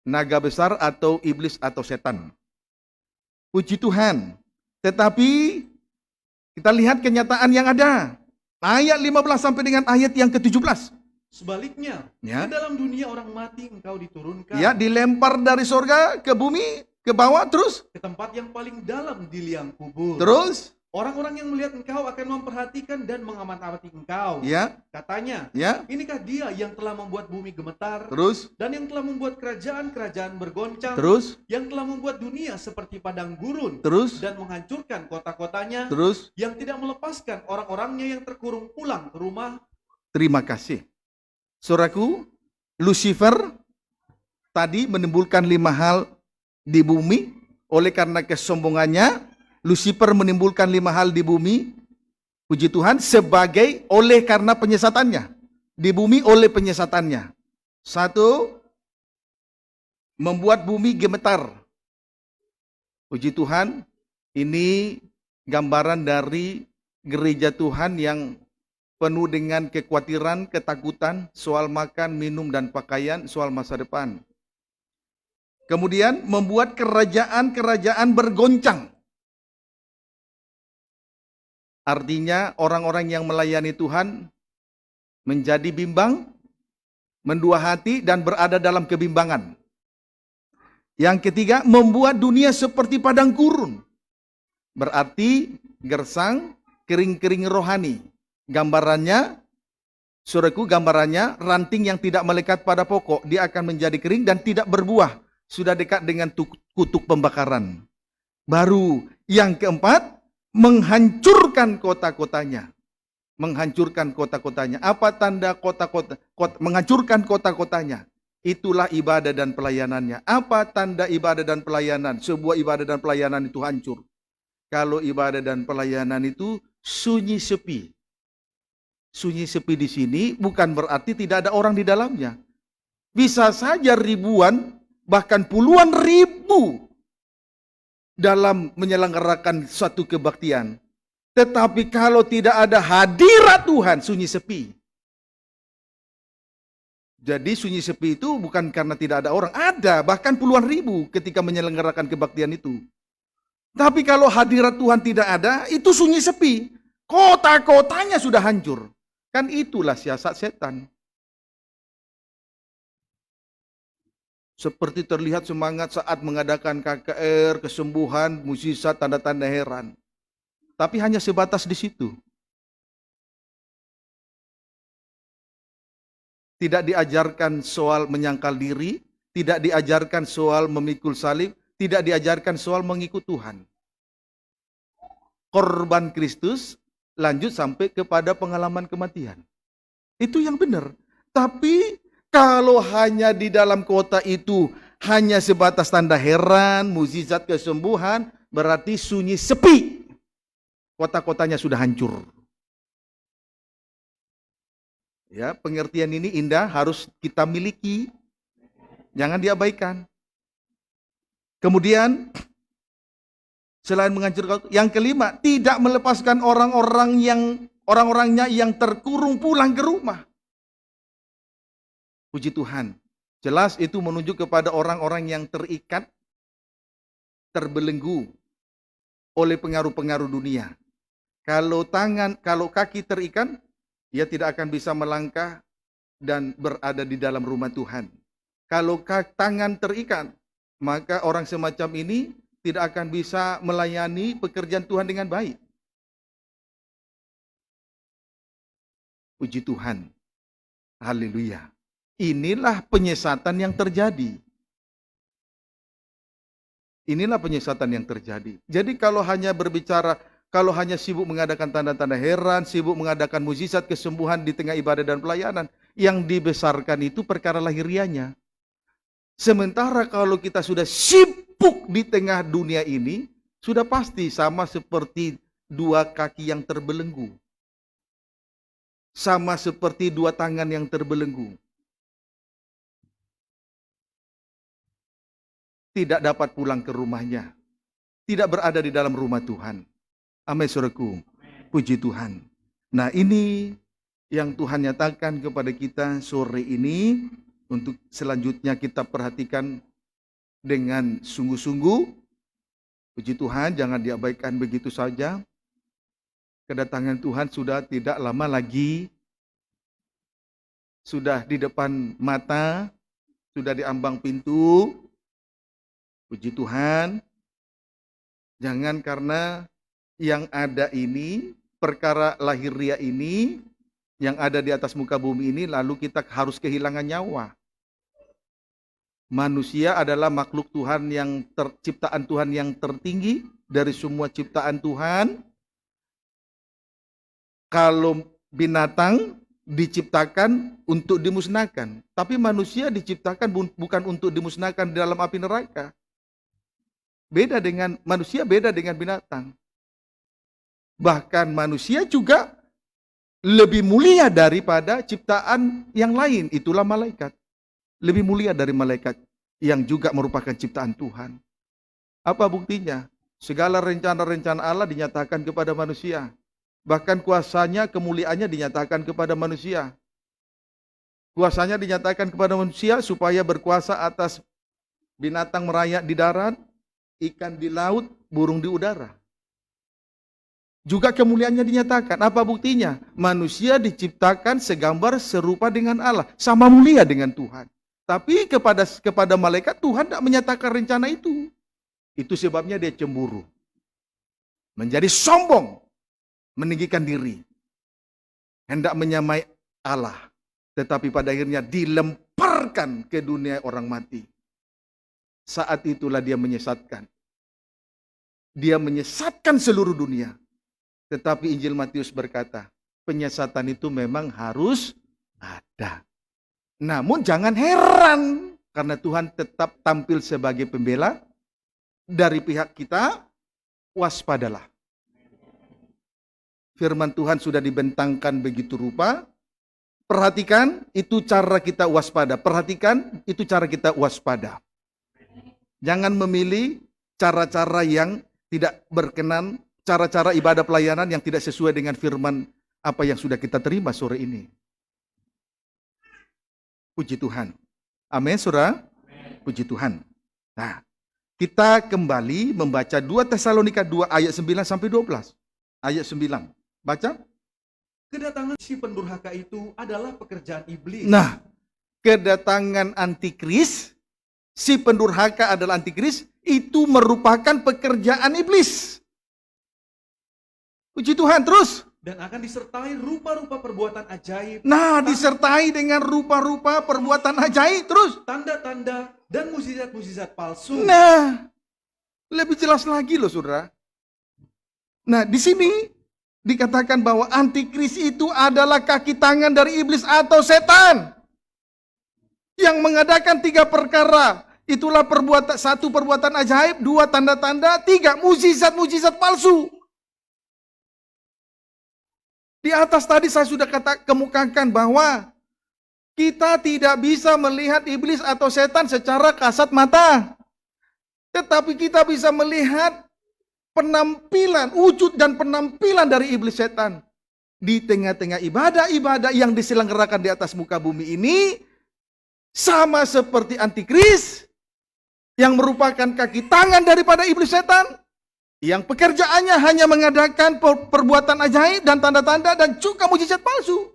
naga besar atau iblis atau setan. Puji Tuhan. Tetapi kita lihat kenyataan yang ada. Ayat 15 sampai dengan ayat yang ke-17. Sebaliknya, Ya. ke dalam dunia orang mati engkau diturunkan. Ya, dilempar dari sorga ke bumi, ke bawah, terus. Ke tempat yang paling dalam di liang kubur. Terus. Orang-orang yang melihat engkau akan memperhatikan dan mengamati engkau. Ya, Katanya, ya, inikah dia yang telah membuat bumi gemetar, terus, dan yang telah membuat kerajaan-kerajaan bergoncang, terus, yang telah membuat dunia seperti padang gurun, terus, dan menghancurkan kota-kotanya, terus. yang tidak melepaskan orang-orangnya yang terkurung pulang ke rumah. Terima kasih. Saudaraku, Lucifer tadi menimbulkan 5 hal di bumi. Oleh karena kesombongannya, Lucifer menimbulkan 5 hal di bumi. Puji Tuhan, oleh karena penyesatannya. Di bumi oleh penyesatannya. 1, membuat bumi gemetar. Puji Tuhan, ini gambaran dari gereja Tuhan yang penuh dengan kekhawatiran, ketakutan, soal makan, minum, dan pakaian, soal masa depan. Kemudian membuat kerajaan-kerajaan bergoncang. Artinya orang-orang yang melayani Tuhan menjadi bimbang, mendua hati, dan berada dalam kebimbangan. Yang ketiga, membuat dunia seperti padang gurun. Berarti gersang, kering-kering rohani. Gambarannya, saudaraku, gambarannya ranting yang tidak melekat pada pokok, dia akan menjadi kering dan tidak berbuah. Sudah dekat dengan kutuk pembakaran. Baru yang keempat, menghancurkan kota-kotanya. Menghancurkan kota-kotanya. Apa tanda kota-kota? Menghancurkan kota-kotanya. Itulah ibadah dan pelayanannya. Apa tanda ibadah dan pelayanan? Sebuah ibadah dan pelayanan itu hancur kalau ibadah dan pelayanan itu sunyi sepi. Sunyi sepi di sini bukan berarti tidak ada orang di dalamnya. Bisa saja ribuan, bahkan puluhan ribu dalam menyelenggarakan suatu kebaktian. Tetapi kalau tidak ada hadirat Tuhan, sunyi sepi. Jadi sunyi sepi itu bukan karena tidak ada orang, ada bahkan puluhan ribu ketika menyelenggarakan kebaktian itu. Tapi kalau hadirat Tuhan tidak ada, itu sunyi sepi. Kota-kotanya sudah hancur. Kan itulah siasat setan. Seperti terlihat semangat saat mengadakan KKR, kesembuhan, mukjizat, tanda-tanda heran. Tapi hanya sebatas di situ. Tidak diajarkan soal menyangkal diri, tidak diajarkan soal memikul salib, tidak diajarkan soal mengikut Tuhan. Korban Kristus lanjut sampai kepada pengalaman kematian. Itu yang benar. Tapi kalau hanya di dalam kota itu hanya sebatas tanda heran, mukjizat, kesembuhan, berarti sunyi sepi. Kota-kotanya sudah hancur. Ya, pengertian ini indah harus kita miliki. Jangan diabaikan. Kemudian selain menghancurkan, yang kelima, tidak melepaskan orang-orangnya yang terkurung pulang ke rumah. Puji Tuhan. Jelas itu menunjuk kepada orang-orang yang terikat, terbelenggu oleh pengaruh-pengaruh dunia. Kalau kaki terikat, ia tidak akan bisa melangkah dan berada di dalam rumah Tuhan. Kalau tangan terikat, maka orang semacam ini tidak akan bisa melayani pekerjaan Tuhan dengan baik. Puji Tuhan. Haleluya. Inilah penyesatan yang terjadi. Inilah penyesatan yang terjadi. Jadi kalau hanya sibuk mengadakan tanda-tanda heran, sibuk mengadakan mukjizat, kesembuhan di tengah ibadah dan pelayanan, yang dibesarkan itu perkara lahirianya. Sementara kalau kita sudah sibuk di tengah dunia ini, sudah pasti sama seperti dua kaki yang terbelenggu. Sama seperti dua tangan yang terbelenggu. Tidak dapat pulang ke rumahnya. Tidak berada di dalam rumah Tuhan. Amin, saudaraku. Puji Tuhan. Nah, ini yang Tuhan nyatakan kepada kita sore ini. Untuk selanjutnya kita perhatikan dengan sungguh-sungguh. Puji Tuhan, jangan diabaikan begitu saja. Kedatangan Tuhan sudah tidak lama lagi. Sudah di depan mata. Sudah di ambang pintu. Puji Tuhan. Jangan karena yang ada ini, perkara lahiriah ini, yang ada di atas muka bumi ini, lalu kita harus kehilangan nyawa. Manusia adalah makhluk Tuhan ciptaan Tuhan yang tertinggi dari semua ciptaan Tuhan. Kalau binatang diciptakan untuk dimusnahkan, tapi manusia diciptakan bukan untuk dimusnahkan di dalam api neraka. Manusia beda dengan binatang. Bahkan manusia juga lebih mulia daripada ciptaan yang lain. Itulah malaikat. Lebih mulia dari malaikat yang juga merupakan ciptaan Tuhan. Apa buktinya? Segala rencana-rencana Allah dinyatakan kepada manusia. Bahkan kuasanya, kemuliaannya dinyatakan kepada manusia. Kuasanya dinyatakan kepada manusia supaya berkuasa atas binatang merayap di darat, ikan di laut, burung di udara. Juga kemuliaannya dinyatakan. Apa buktinya? Manusia diciptakan segambar serupa dengan Allah. Sama mulia dengan Tuhan. Tapi kepada malaikat Tuhan tidak menyatakan rencana itu. Itu sebabnya dia cemburu. Menjadi sombong. Meninggikan diri. Hendak menyamai Allah. Tetapi pada akhirnya dilemparkan ke dunia orang mati. Saat itulah dia menyesatkan. Dia menyesatkan seluruh dunia. Tetapi Injil Matius berkata, penyesatan itu memang harus ada. Namun jangan heran, karena Tuhan tetap tampil sebagai pembela dari pihak kita, waspadalah. Firman Tuhan sudah dibentangkan begitu rupa. Perhatikan, itu cara kita waspada. Perhatikan, itu cara kita waspada. Jangan memilih cara-cara yang tidak berkenan, cara-cara ibadah pelayanan yang tidak sesuai dengan firman apa yang sudah kita terima sore ini. Puji Tuhan. Amin, saudara. Puji Tuhan. Nah, kita kembali membaca 2 Tesalonika 2 ayat 9 sampai 12. Ayat 9. Baca. Kedatangan si pendurhaka itu adalah pekerjaan iblis. Nah, kedatangan antikris, si pendurhaka adalah antikris, itu merupakan pekerjaan iblis. Puji Tuhan, terus. Dan akan disertai rupa-rupa perbuatan ajaib. Nah, disertai dengan rupa-rupa perbuatan ajaib, terus. Tanda-tanda dan mukjizat-mukjizat palsu. Nah, lebih jelas lagi loh, saudara. Nah, di sini dikatakan bahwa antikris itu adalah kaki tangan dari iblis atau setan yang mengadakan 3 perkara. Itulah perbuatan, 1 perbuatan ajaib, 2 tanda-tanda, 3 mukjizat-mukjizat palsu. Di atas tadi saya sudah kemukakan bahwa kita tidak bisa melihat iblis atau setan secara kasat mata. Tetapi kita bisa melihat penampilan, wujud dan penampilan dari iblis setan. Di tengah-tengah ibadah-ibadah yang diselenggarakan di atas muka bumi ini, sama seperti antikris, yang merupakan kaki tangan daripada iblis setan, yang pekerjaannya hanya mengadakan perbuatan ajaib dan tanda-tanda dan juga mukjizat palsu.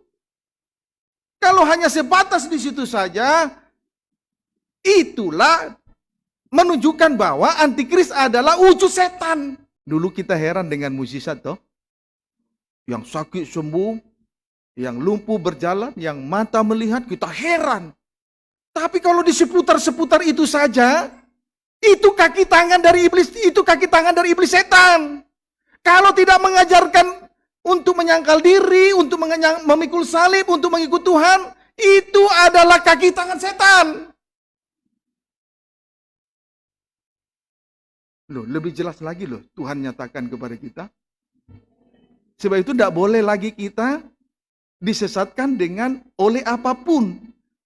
Kalau hanya sebatas di situ saja, itulah menunjukkan bahwa antikris adalah wujud setan. Dulu kita heran dengan mukjizat toh. Yang sakit sembuh, yang lumpuh berjalan, yang mata melihat, kita heran. Tapi kalau di seputar-seputar itu saja, itu kaki tangan dari iblis, itu kaki tangan dari iblis setan. Kalau tidak mengajarkan untuk menyangkal diri, untuk memikul salib, untuk mengikut Tuhan, itu adalah kaki tangan setan. Loh, lebih jelas lagi loh Tuhan nyatakan kepada kita. Sebab itu tidak boleh lagi kita disesatkan dengan oleh apapun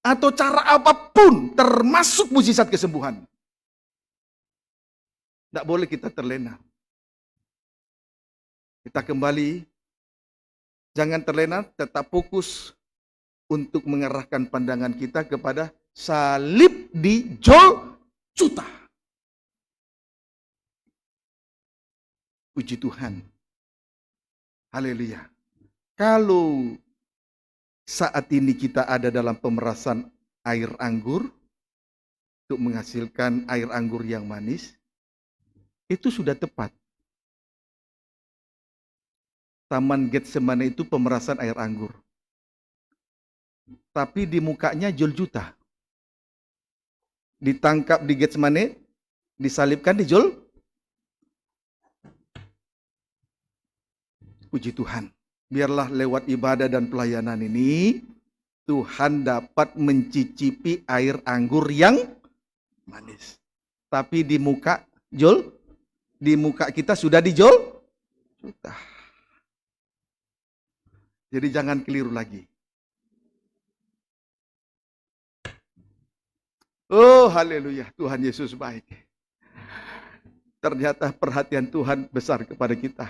atau cara apapun, termasuk mukjizat kesembuhan. Tidak boleh kita terlena. Kita kembali, jangan terlena, tetap fokus untuk mengarahkan pandangan kita kepada salib di Golgota. Puji Tuhan. Haleluya. Kalau saat ini kita ada dalam pemerasan air anggur, untuk menghasilkan air anggur yang manis, itu sudah tepat. Taman Getsemane itu pemerasan air anggur. Tapi di mukanya Golgota. Ditangkap di Getsemane, disalibkan di Golgota. Puji Tuhan. Biarlah lewat ibadah dan pelayanan ini, Tuhan dapat mencicipi air anggur yang manis. Tapi di muka di muka kita sudah Golgota. Jadi jangan keliru lagi. Oh, haleluya. Tuhan Yesus baik. Ternyata perhatian Tuhan besar kepada kita.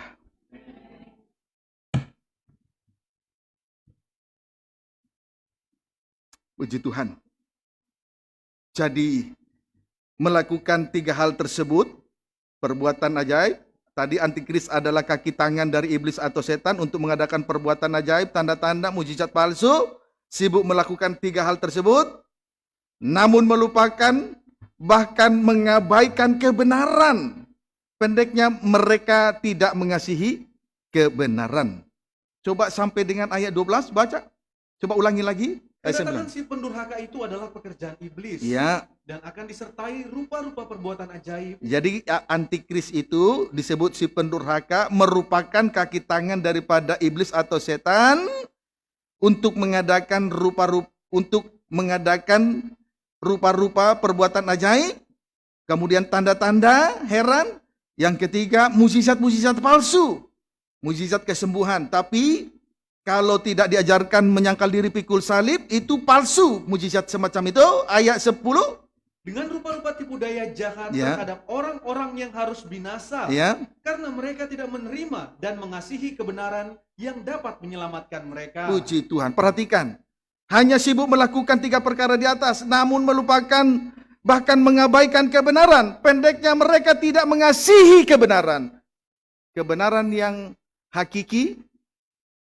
Puji Tuhan. Jadi melakukan 3 hal tersebut, perbuatan ajaib, tadi antikris adalah kaki tangan dari iblis atau setan untuk mengadakan perbuatan ajaib, tanda-tanda, mukjizat palsu, sibuk melakukan 3 hal tersebut, namun melupakan, bahkan mengabaikan kebenaran. Pendeknya, mereka tidak mengasihi kebenaran. Coba sampai dengan ayat 12, baca. Coba ulangi lagi. Kedatangan si pendurhaka itu adalah pekerjaan iblis. Ya. Dan akan disertai rupa-rupa perbuatan ajaib. Jadi antikris itu disebut si pendurhaka, merupakan kaki tangan daripada iblis atau setan untuk mengadakan rupa-rupa, untuk mengadakan rupa-rupa perbuatan ajaib, kemudian tanda-tanda heran. Yang ketiga, mukjizat-mukjizat palsu, mukjizat kesembuhan. Tapi kalau tidak diajarkan menyangkal diri pikul salib, itu palsu. Mukjizat semacam itu, ayat 10. Dengan rupa-rupa tipu daya jahat Ya. terhadap orang-orang yang harus binasa, Ya, karena mereka tidak menerima dan mengasihi kebenaran yang dapat menyelamatkan mereka. puji Tuhan. Perhatikan, hanya sibuk melakukan 3 perkara di atas, namun melupakan bahkan mengabaikan kebenaran. Pendeknya, mereka tidak mengasihi kebenaran. Kebenaran yang hakiki,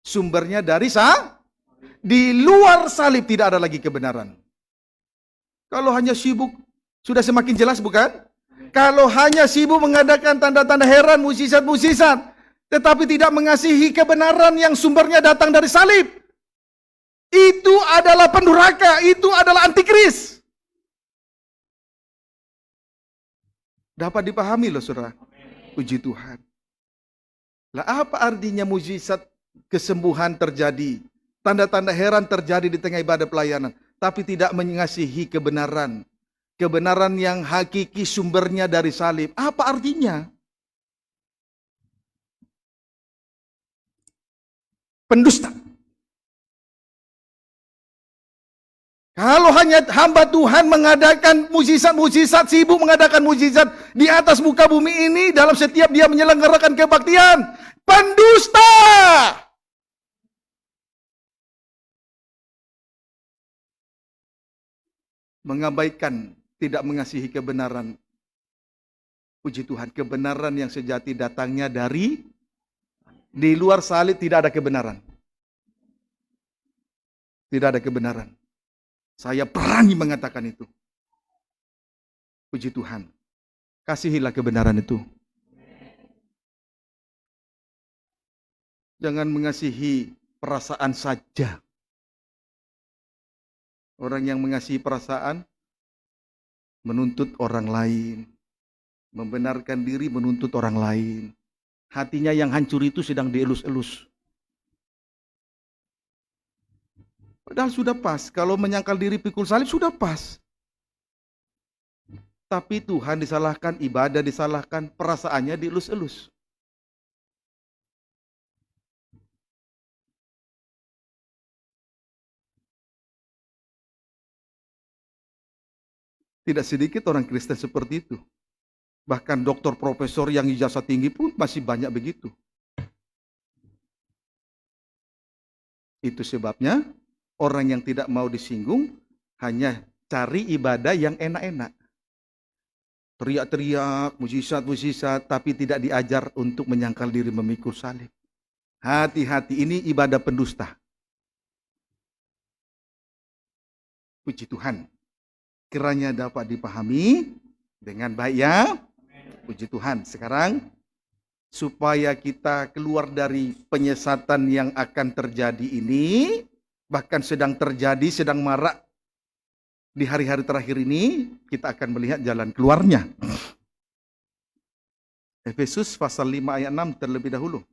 sumbernya dari di luar salib tidak ada lagi kebenaran. Kalau hanya sibuk, sudah semakin jelas bukan? Kalau hanya sibuk mengadakan tanda-tanda heran, mukjizat-mukjizat, tetapi tidak mengasihi kebenaran yang sumbernya datang dari salib, itu adalah pendurhaka, itu adalah antikris. Dapat dipahami loh saudara. Puji Tuhan. Lah apa artinya mukjizat kesembuhan terjadi, tanda-tanda heran terjadi di tengah ibadah pelayanan, tapi tidak mengasihi kebenaran. Kebenaran yang hakiki sumbernya dari salib. Apa artinya? Pendusta. Kalau hanya hamba Tuhan mengadakan mukjizat-mukjizat, sibuk mengadakan mukjizat di atas muka bumi ini, dalam setiap dia menyelenggarakan kebaktian, pendusta. Mengabaikan, tidak mengasihi kebenaran. Puji Tuhan, kebenaran yang sejati datangnya dari di luar salib, tidak ada kebenaran. Tidak ada kebenaran. Saya berani mengatakan itu. Puji Tuhan. Kasihilah kebenaran itu. Jangan mengasihi perasaan saja. Orang yang mengasihi perasaan menuntut orang lain, membenarkan diri menuntut orang lain. Hatinya yang hancur itu sedang dielus-elus. Padahal sudah pas, kalau menyangkal diri pikul salib sudah pas. Tapi Tuhan disalahkan, ibadah disalahkan, perasaannya dielus-elus. Tidak sedikit orang Kristen seperti itu. Bahkan doktor profesor yang ijazah tinggi pun masih banyak begitu. Itu sebabnya orang yang tidak mau disinggung hanya cari ibadah yang enak-enak. Teriak-teriak, mukjizat-mukjizat, tapi tidak diajar untuk menyangkal diri memikul salib. Hati-hati, ini ibadah pendusta. Puji Tuhan. Kiranya dapat dipahami dengan baik ya. Puji Tuhan. Sekarang supaya kita keluar dari penyesatan yang akan terjadi ini, bahkan sedang terjadi, sedang marak di hari-hari terakhir ini, kita akan melihat jalan keluarnya. Efesus pasal 5 ayat 6 terlebih dahulu.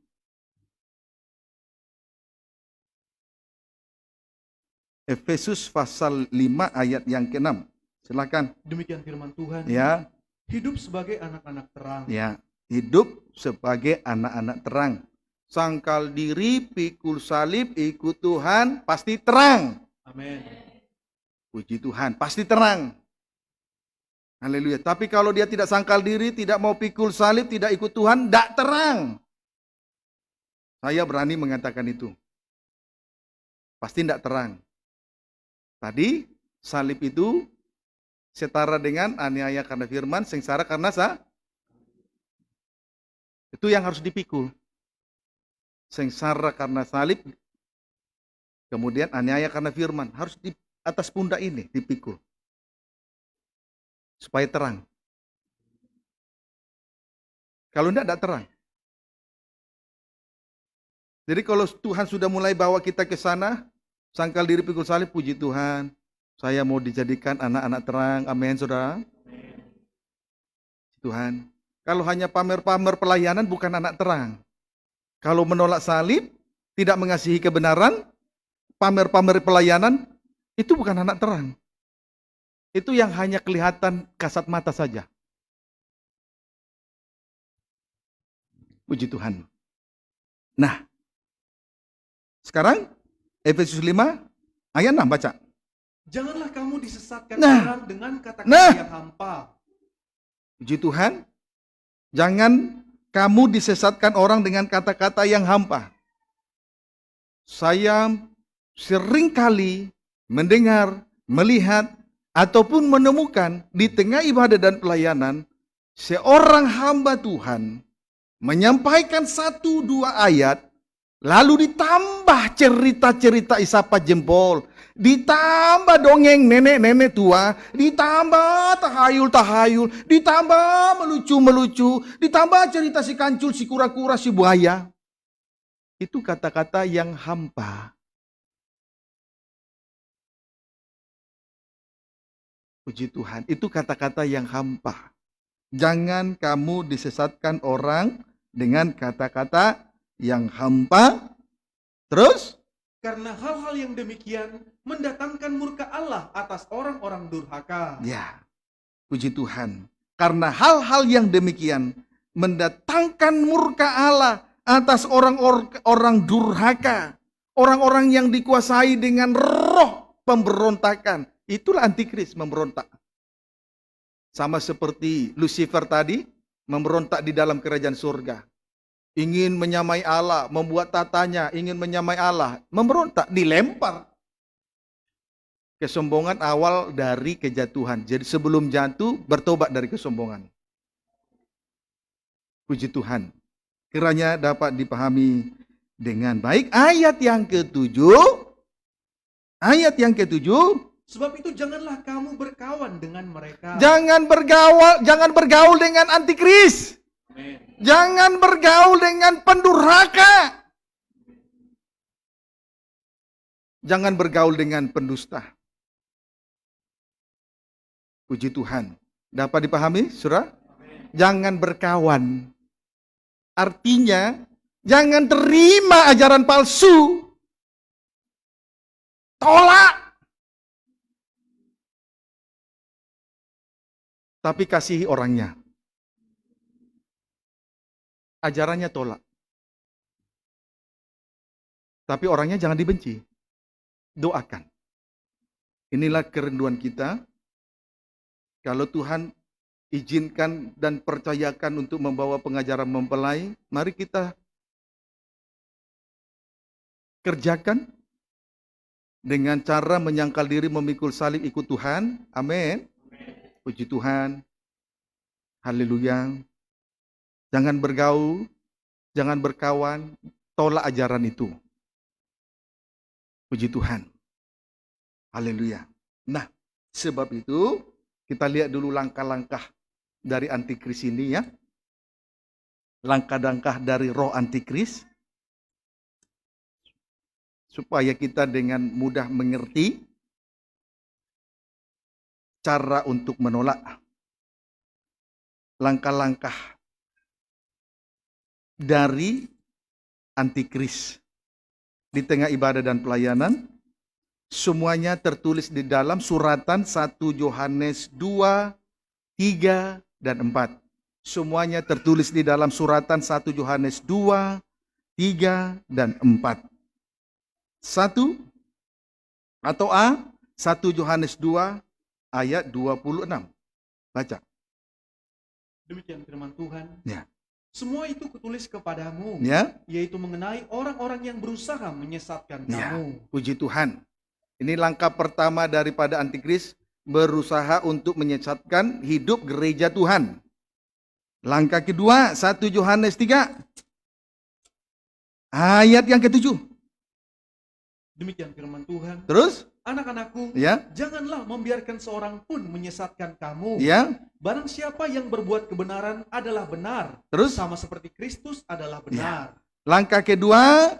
Efesus pasal 5 ayat yang ke-6. Silakan. Demikian firman Tuhan. Ya. Hidup sebagai anak-anak terang. Ya, hidup sebagai anak-anak terang. Sangkal diri, pikul salib, ikut Tuhan, pasti terang. Amin. Puji Tuhan, pasti terang. Haleluya. Tapi kalau dia tidak sangkal diri, tidak mau pikul salib, tidak ikut Tuhan, tidak terang. Saya berani mengatakan itu. Pasti tidak terang. Tadi, salib itu setara dengan aniaya karena firman, sengsara karena itu yang harus dipikul. Sengsara karena salib, kemudian aniaya karena firman, harus di atas pundak ini dipikul. Supaya terang. Kalau tidak terang. Jadi kalau Tuhan sudah mulai bawa kita ke sana, sangkal diri pikul salib, puji Tuhan. Saya mau dijadikan anak-anak terang. Amin, saudara. Tuhan. Kalau hanya pamer-pamer pelayanan bukan anak terang. Kalau menolak salib, tidak mengasihi kebenaran, pamer-pamer pelayanan, Itu bukan anak terang. Itu yang hanya kelihatan kasat mata saja. Puji Tuhan. Nah, sekarang Efesus 5 ayat 6 baca. Janganlah kamu disesatkan Nah. orang dengan kata-kata Nah. yang hampa. Puji Tuhan. Jangan kamu disesatkan orang dengan kata-kata yang hampa. Saya sering kali mendengar, melihat, ataupun menemukan di tengah ibadah dan pelayanan, seorang hamba Tuhan menyampaikan 1-2 ayat, lalu ditambah cerita-cerita isapat jempol, ditambah dongeng nenek-nenek tua, ditambah tahayul-tahayul, ditambah melucu-melucu, ditambah cerita si kancul, si kura-kura, si buaya. Itu kata-kata yang hampa. Puji Tuhan, itu kata-kata yang hampa. Jangan kamu disesatkan orang dengan kata-kata yang hampa. Terus? Karena hal-hal yang demikian mendatangkan murka Allah atas orang-orang durhaka. Ya, puji Tuhan. Karena hal-hal yang demikian mendatangkan murka Allah atas orang-orang durhaka. Orang-orang yang dikuasai dengan roh pemberontakan. Itulah antikris, memberontak. Sama seperti Lucifer tadi, memberontak di dalam kerajaan surga. Ingin menyamai Allah, membuat tatanya, ingin menyamai Allah. Memberontak, dilempar. Kesombongan awal dari kejatuhan. Jadi sebelum jatuh, bertobat dari kesombongan. Puji Tuhan. Kiranya dapat dipahami dengan baik. Ayat yang ketujuh. Ayat yang ketujuh. Sebab itu janganlah kamu berkawan dengan mereka. Jangan bergaul dengan antikris. Amin. Jangan bergaul dengan pendurhaka. Jangan bergaul dengan pendusta. Puji Tuhan. Dapat dipahami, Saudara? Jangan berkawan. Artinya, jangan terima ajaran palsu. Tolak. Tapi kasihi orangnya. Ajarannya tolak. Tapi orangnya jangan dibenci. Doakan. Inilah kerinduan kita. Kalau Tuhan izinkan dan percayakan untuk membawa pengajaran mempelai, mari kita kerjakan dengan cara menyangkal diri, memikul salib, ikut Tuhan. Amin. Puji Tuhan. Haleluya. Jangan bergaul, jangan berkawan, tolak ajaran itu. Puji Tuhan. Haleluya. Nah, sebab itu kita lihat dulu langkah-langkah dari antikris ini ya. Langkah-langkah dari roh antikris. Supaya kita dengan mudah mengerti cara untuk menolak. Langkah-langkah dari antikris di tengah ibadah dan pelayanan. Semuanya tertulis di dalam suratan 1 Yohanes 2, 3, dan 4. Semuanya tertulis di dalam suratan 1 Yohanes 2, 3, dan 4. 1 atau A, 1 Yohanes 2 ayat 26. Baca. Demikian firman Tuhan. Ya. Semua itu kutulis kepadamu, Ya. yaitu mengenai orang-orang yang berusaha menyesatkan Ya. kamu. Puji Tuhan. Ini langkah pertama daripada antikris, berusaha untuk menyesatkan hidup gereja Tuhan. Langkah kedua, 1 Yohanes 3 ayat yang ke-7. Demikian firman Tuhan. Terus? Anak-anakku, Ya. janganlah membiarkan seorang pun menyesatkan kamu. Ya. Barang siapa yang berbuat kebenaran adalah benar, Terus? sama seperti Kristus adalah benar. Langkah kedua,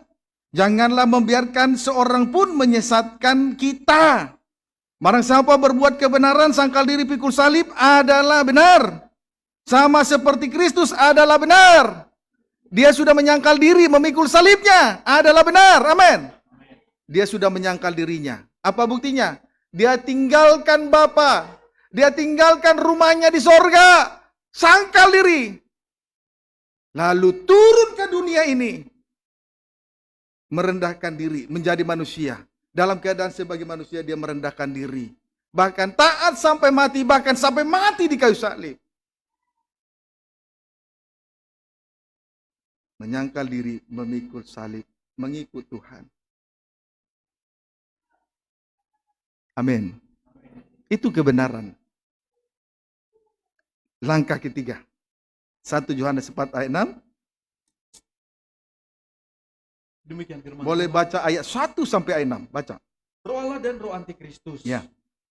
janganlah membiarkan seorang pun menyesatkan kita. Barang siapa berbuat kebenaran, sangkal diri, pikul salib adalah benar. Sama seperti Kristus adalah benar. Dia sudah menyangkal diri, memikul salibnya adalah benar. Amin. Dia sudah menyangkal dirinya. Apa buktinya? Dia tinggalkan bapa, dia tinggalkan rumahnya di sorga, sangkal diri, lalu turun ke dunia ini, merendahkan diri, menjadi manusia. Dalam keadaan sebagai manusia dia merendahkan diri, bahkan taat sampai mati, bahkan sampai mati di kayu salib. Menyangkal diri, memikul salib, mengikut Tuhan. Amin. Itu kebenaran. Langkah ketiga. 1 Yohanes 4 ayat 6. Demikian firman Boleh Tuhan. baca ayat 1 sampai ayat 6. Baca. Roh Allah dan roh antikristus. Ya.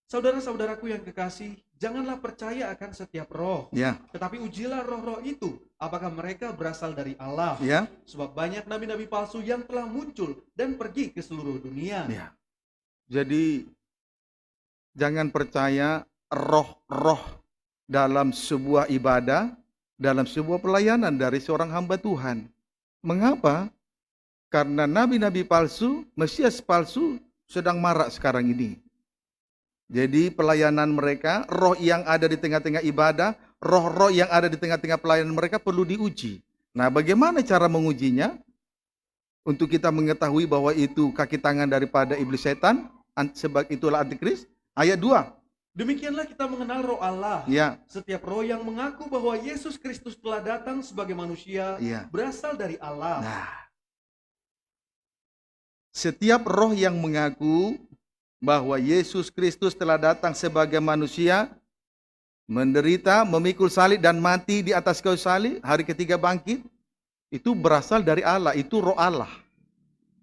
Saudara-saudaraku yang kekasih, janganlah percaya akan setiap roh, Ya. tetapi ujilah roh-roh itu, apakah mereka berasal dari Allah. Ya. Sebab banyak nabi-nabi palsu yang telah muncul dan pergi ke seluruh dunia. Ya. Jadi jangan percaya roh-roh dalam sebuah ibadah, dalam sebuah pelayanan dari seorang hamba Tuhan. Mengapa? Karena nabi-nabi palsu, Mesias palsu sedang marak sekarang ini. Jadi pelayanan mereka, roh yang ada di tengah-tengah ibadah, roh-roh yang ada di tengah-tengah pelayanan mereka perlu diuji. Nah, bagaimana cara mengujinya? Untuk kita mengetahui bahwa itu kaki tangan daripada iblis setan, sebab itulah antikris. Ayat 2. Demikianlah kita mengenal roh Allah. Ya. Setiap roh yang mengaku bahwa Yesus Kristus telah datang sebagai manusia, Ya. berasal dari Allah. Nah, setiap roh yang mengaku bahwa Yesus Kristus telah datang sebagai manusia, menderita, memikul salib dan mati di atas kayu salib, hari ketiga bangkit, itu berasal dari Allah, itu roh Allah.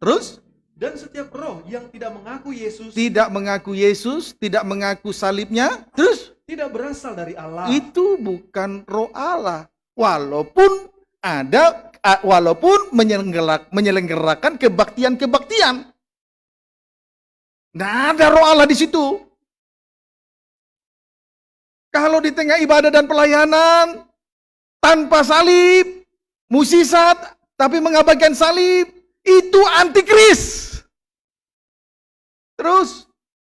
Terus, Dan setiap roh yang tidak mengaku Yesus, tidak mengaku Yesus, tidak mengaku salibnya, terus tidak berasal dari Allah. itu bukan roh Allah. Walaupun menyelenggarakan kebaktian-kebaktian. Nah, ada roh Allah di situ. Kalau di tengah ibadah dan pelayanan tanpa salib, musisat tapi mengabaikan salib, itu antikris. Terus,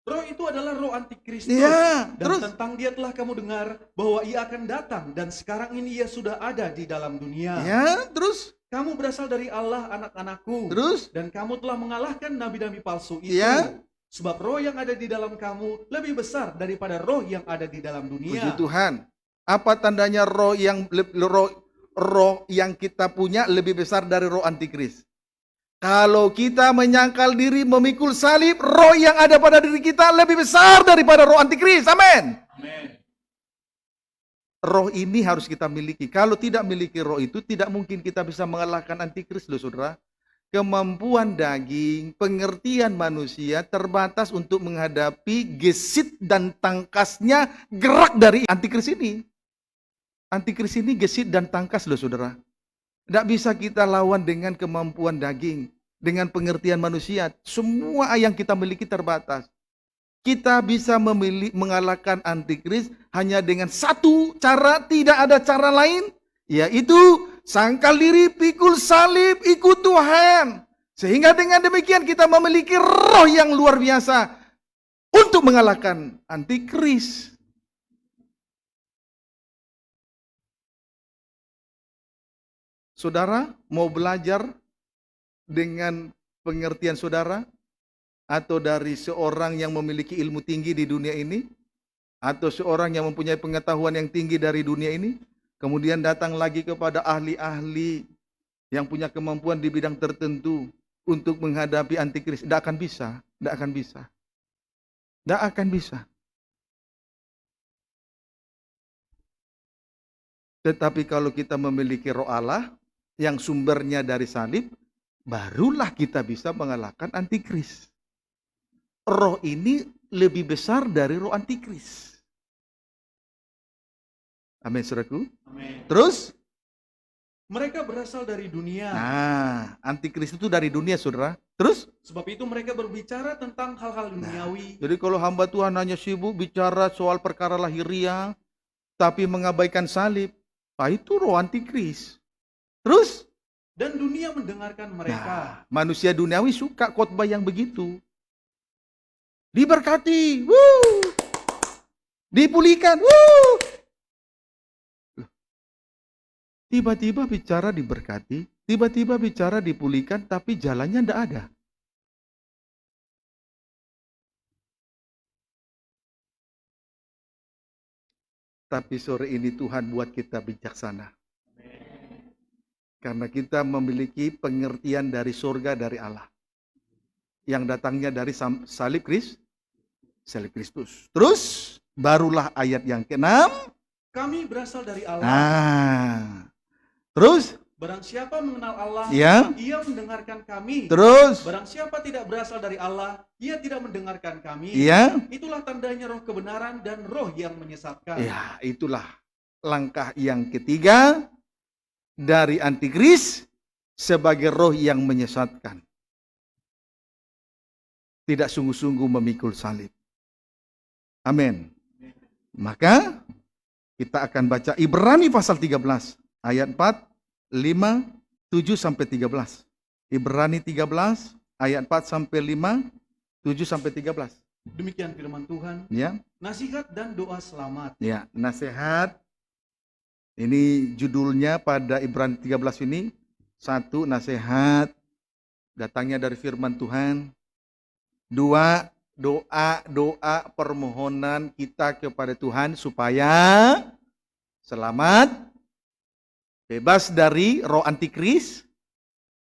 Roh itu adalah roh antikristus. ya, Dan terus tentang dia telah kamu dengar bahwa ia akan datang dan sekarang ini ia sudah ada di dalam dunia. ya, terus Kamu berasal dari Allah, anak-anakku. Terus? Dan kamu telah mengalahkan nabi-nabi palsu itu. Ya. Sebab roh yang ada di dalam kamu lebih besar daripada roh yang ada di dalam Puji dunia. Tuhan. Apa tandanya roh yang kita punya lebih besar dari roh antikris? Kalau kita menyangkal diri memikul salib, roh yang ada pada diri kita lebih besar daripada roh antikris. Amin. Amin. Roh ini harus kita miliki. Kalau tidak miliki roh itu, tidak mungkin kita bisa mengalahkan antikris, loh saudara. Kemampuan daging, pengertian manusia terbatas untuk menghadapi gesit dan tangkasnya gerak dari antikris ini. Antikris ini gesit dan tangkas, loh saudara. Tidak bisa kita lawan dengan kemampuan daging, dengan pengertian manusia. Semua yang kita miliki terbatas. Kita bisa mengalahkan antikris hanya dengan satu cara, tidak ada cara lain, yaitu sangkal diri, pikul salib, ikut Tuhan. Sehingga dengan demikian kita memiliki roh yang luar biasa untuk mengalahkan antikris. Saudara mau belajar dengan pengertian saudara? Atau dari seorang yang memiliki ilmu tinggi di dunia ini? Atau seorang yang mempunyai pengetahuan yang tinggi dari dunia ini? Kemudian datang lagi kepada ahli-ahli yang punya kemampuan di bidang tertentu untuk menghadapi antikris. Tidak akan bisa. Tidak akan bisa. Tidak akan bisa. Tetapi kalau kita memiliki roh Allah yang sumbernya dari salib, barulah kita bisa mengalahkan antikris. Roh ini lebih besar dari roh antikris. Amin, saudaraku. Amin. Terus? Mereka berasal dari dunia. Nah, antikris itu dari dunia, saudara. Terus? Sebab itu mereka berbicara tentang hal-hal duniawi. Jadi kalau hamba Tuhan hanya sibuk bicara soal perkara lahiriah, tapi mengabaikan salib, itu roh antikris. Terus? Dan dunia mendengarkan mereka. Nah, manusia duniawi suka khotbah yang begitu. diberkati, dipulihkan, Tiba-tiba bicara diberkati, tiba-tiba bicara dipulihkan, tapi jalannya tidak ada. Tapi sore ini Tuhan buat kita bijaksana. Karena kita memiliki pengertian dari surga, dari Allah. Yang datangnya dari salib Kristus. Terus, barulah ayat yang ke-6. Kami berasal dari Allah. Terus, Barang siapa mengenal Allah, ya. ia mendengarkan kami. Terus, Barang siapa tidak berasal dari Allah, ia tidak mendengarkan kami. ya. Itulah tandanya roh kebenaran dan roh yang menyesatkan. Ya, itulah langkah yang ketiga dari antikris sebagai roh yang menyesatkan. Tidak sungguh-sungguh memikul salib. Amin. Maka kita akan baca Ibrani pasal 13 ayat 4, 5, 7 sampai 13. Ibrani 13 ayat 4 sampai 5, 7 sampai 13. Demikian firman Tuhan. Ya. Nasihat dan doa selamat. Ya, nasihat. Ini judulnya pada Ibrani 13 ini. Satu, nasihat. Datangnya dari firman Tuhan. Dua, doa permohonan kita kepada Tuhan supaya selamat, bebas dari roh antikris.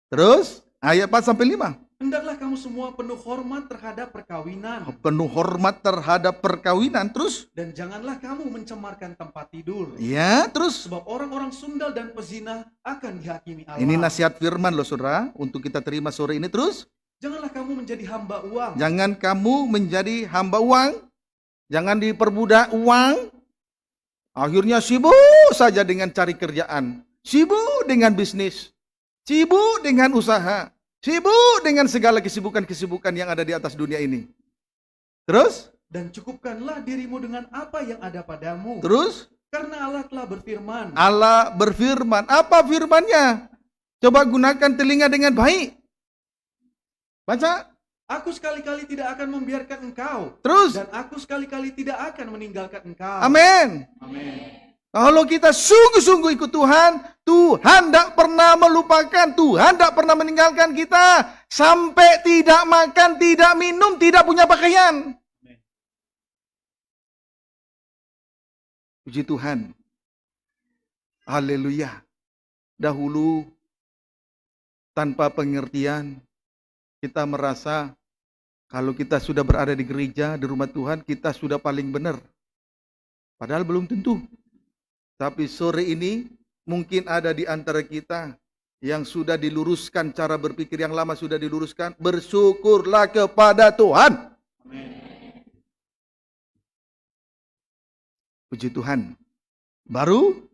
Terus ayat 4 sampai 5. Hendaklah kamu semua penuh hormat terhadap perkawinan. Penuh hormat terhadap perkawinan. Terus, Dan janganlah kamu mencemarkan tempat tidur. ya, terus. Sebab orang-orang sundal dan pezina akan dihakimi Allah. Ini nasihat firman loh saudara, untuk kita terima sore ini. Terus, Janganlah kamu menjadi hamba uang. jangan kamu menjadi hamba uang. Jangan diperbudak uang. Akhirnya sibuk saja dengan cari kerjaan. Sibuk dengan bisnis. Sibuk dengan usaha. Sibuk dengan segala kesibukan-kesibukan yang ada di atas dunia ini. Terus? Dan cukupkanlah dirimu dengan apa yang ada padamu. Terus? Karena Allah telah berfirman. Allah berfirman. Apa firmannya? Coba gunakan telinga dengan baik. Baca. Aku sekali-kali tidak akan membiarkan engkau. Terus. Dan aku sekali-kali tidak akan meninggalkan engkau. Amin. Amin. Kalau kita sungguh-sungguh ikut Tuhan, Tuhan tidak pernah melupakan, Tuhan tidak pernah meninggalkan kita. Sampai tidak makan, tidak minum, tidak punya pakaian. Puji Tuhan. Haleluya. Dahulu, tanpa pengertian, kita merasa kalau kita sudah berada di gereja, di rumah Tuhan, kita sudah paling benar. Padahal belum tentu. Tapi sore ini mungkin ada di antara kita yang sudah diluruskan cara berpikir yang lama sudah diluruskan. Bersyukurlah kepada Tuhan. Amin. Puji Tuhan. Baru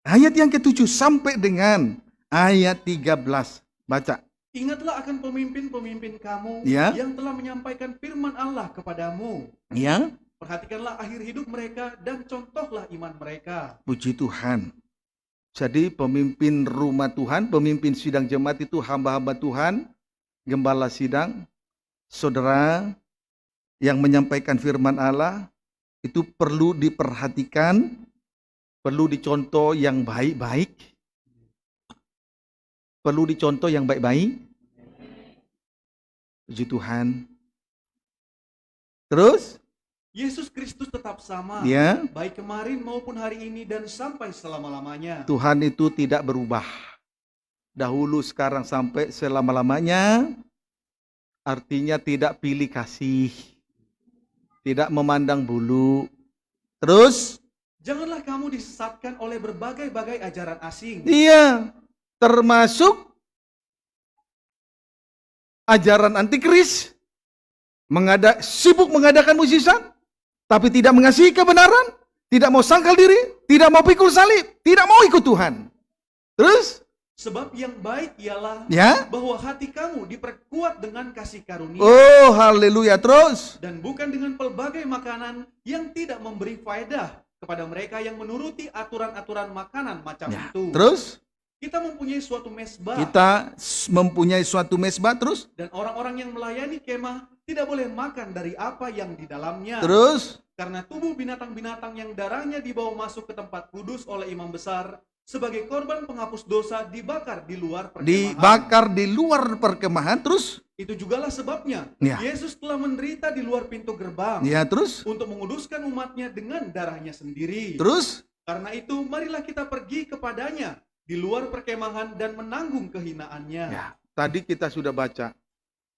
ayat yang ke-7 sampai dengan ayat 13. Baca. Ingatlah akan pemimpin-pemimpin kamu Ya. yang telah menyampaikan firman Allah kepadamu. Ya. Perhatikanlah akhir hidup mereka dan contohlah iman mereka. Puji Tuhan. Jadi pemimpin rumah Tuhan, pemimpin sidang jemaat itu hamba-hamba Tuhan, gembala sidang, saudara yang menyampaikan firman Allah, itu perlu diperhatikan, perlu dicontoh yang baik-baik, perlu dicontoh yang baik-baik. Puji Tuhan. Terus, Yesus Kristus tetap sama, ya, baik kemarin maupun hari ini dan sampai selama-lamanya. Tuhan itu tidak berubah. Dahulu, sekarang, sampai selama-lamanya. Artinya tidak pilih kasih. Tidak memandang bulu. Terus, Janganlah kamu disesatkan oleh berbagai-bagai ajaran asing. iya, termasuk ajaran antikris. Sibuk mengadakan mukjizat, tapi tidak mengasihi kebenaran, tidak mau sangkal diri, tidak mau pikul salib, tidak mau ikut Tuhan. Terus, Sebab yang baik ialah ya, bahwa hati kamu diperkuat dengan kasih karunia. oh haleluya. Terus, Dan bukan dengan pelbagai makanan yang tidak memberi faedah kepada mereka yang menuruti aturan-aturan makanan macam ya, itu. terus, Kita mempunyai suatu mesbah. Kita mempunyai suatu mesbah, terus Dan orang-orang yang melayani kemah tidak boleh makan dari apa yang di dalamnya. terus Karena tubuh binatang-binatang yang darahnya dibawa masuk ke tempat kudus oleh imam besar sebagai korban penghapus dosa dibakar di luar perkemahan. dibakar di luar perkemahan, terus Itu jugalah sebabnya Ya. Yesus telah menderita di luar pintu gerbang ya terus untuk menguduskan umatnya dengan darahnya sendiri. terus Karena itu marilah kita pergi kepadanya di luar perkemahan dan menanggung kehinaannya. ya, tadi kita sudah baca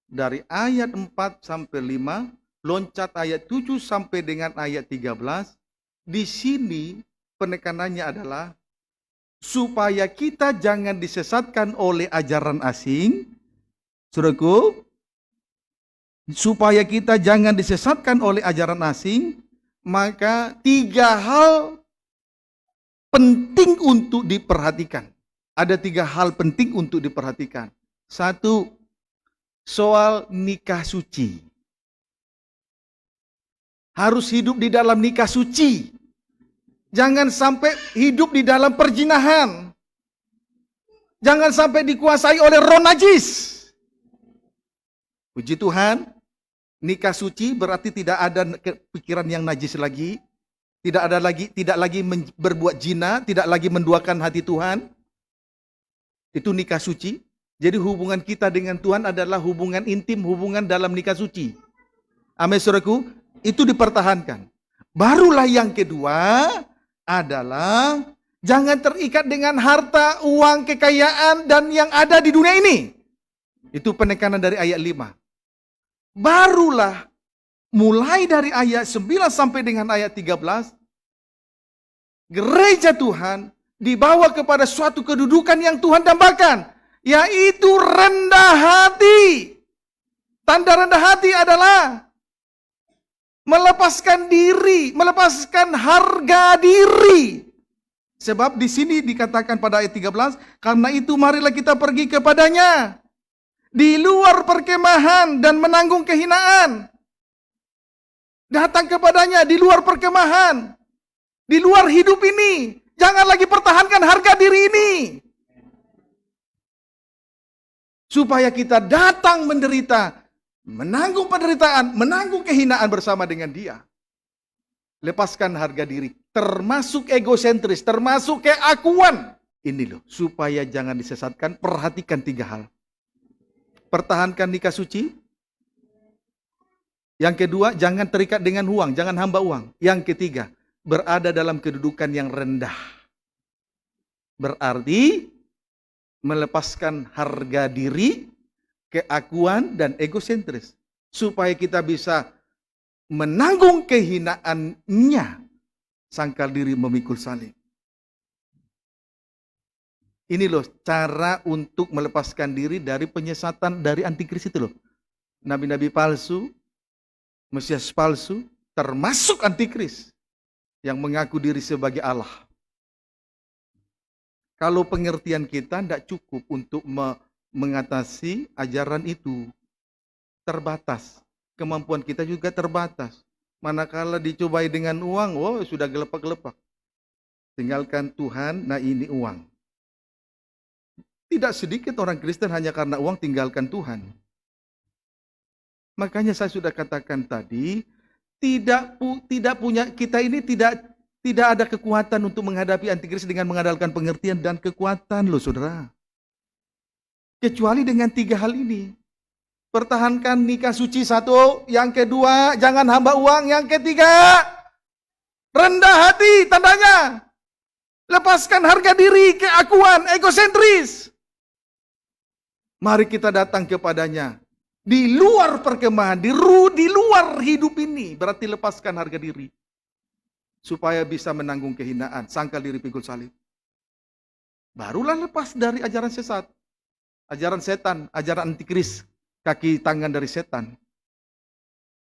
dari ayat 4 sampai 5, loncat ayat 7 sampai dengan ayat 13. Di sini penekanannya adalah supaya kita jangan disesatkan oleh ajaran asing. Saudaraku, supaya kita jangan disesatkan oleh ajaran asing, maka 3 hal penting untuk diperhatikan. Ada 3 hal penting untuk diperhatikan. 1, soal nikah suci. Harus hidup di dalam nikah suci. Jangan sampai hidup di dalam perzinahan. Jangan sampai dikuasai oleh roh najis. Puji Tuhan, nikah suci berarti tidak ada pikiran yang najis lagi. Tidak lagi berbuat zina, tidak lagi menduakan hati Tuhan. Itu nikah suci. Jadi hubungan kita dengan Tuhan adalah hubungan intim, hubungan dalam nikah suci. Amin, saudaraku. Itu dipertahankan. Barulah yang kedua adalah jangan terikat dengan harta, uang, kekayaan, dan yang ada di dunia ini. Itu penekanan dari ayat 5. Barulah mulai dari ayat 9 sampai dengan ayat 13, gereja Tuhan dibawa kepada suatu kedudukan yang Tuhan dambakan, yaitu rendah hati. Tanda rendah hati adalah melepaskan diri, melepaskan harga diri. Sebab di sini dikatakan pada ayat 13, karena itu marilah kita pergi kepadanya di luar perkemahan dan menanggung kehinaan. Datang kepadanya di luar perkemahan, di luar hidup ini. Jangan lagi pertahankan harga diri ini. Supaya kita datang menderita, menanggung penderitaan, menanggung kehinaan bersama dengan dia. Lepaskan harga diri, termasuk egosentris, termasuk keakuan. Ini loh, supaya jangan disesatkan, perhatikan 3 hal. Pertahankan nikah suci. Yang kedua, jangan terikat dengan uang, jangan hamba uang. Yang ketiga, berada dalam kedudukan yang rendah. Berarti melepaskan harga diri, keakuan, dan egosentris. Supaya kita bisa menanggung kehinaannya, sangkal diri memikul salib. Ini loh cara untuk melepaskan diri dari penyesatan dari antikris itu loh. Nabi-nabi palsu, Mesias palsu, termasuk antikris yang mengaku diri sebagai Allah. Kalau pengertian kita tidak cukup untuk mengatasi ajaran itu, terbatas. Kemampuan kita juga terbatas. Manakala dicobai dengan uang, oh sudah gelepak-gelepak. Tinggalkan Tuhan, nah ini uang. Tidak sedikit orang Kristen hanya karena uang tinggalkan Tuhan. Makanya saya sudah katakan tadi, tidak punya, kita ini tidak ada kekuatan untuk menghadapi antikris dengan mengandalkan pengertian dan kekuatan loh saudara. Kecuali dengan 3 hal ini. Pertahankan nikah suci 1, yang kedua jangan hamba uang, yang ketiga rendah hati tandanya. Lepaskan harga diri, keakuan, egosentris. Mari kita datang kepadanya. Di luar perkemahan, di luar hidup ini. Berarti lepaskan harga diri. Supaya bisa menanggung kehinaan. Sangkal diri pikul salib. Barulah lepas dari ajaran sesat. Ajaran setan, ajaran antikris. Kaki tangan dari setan.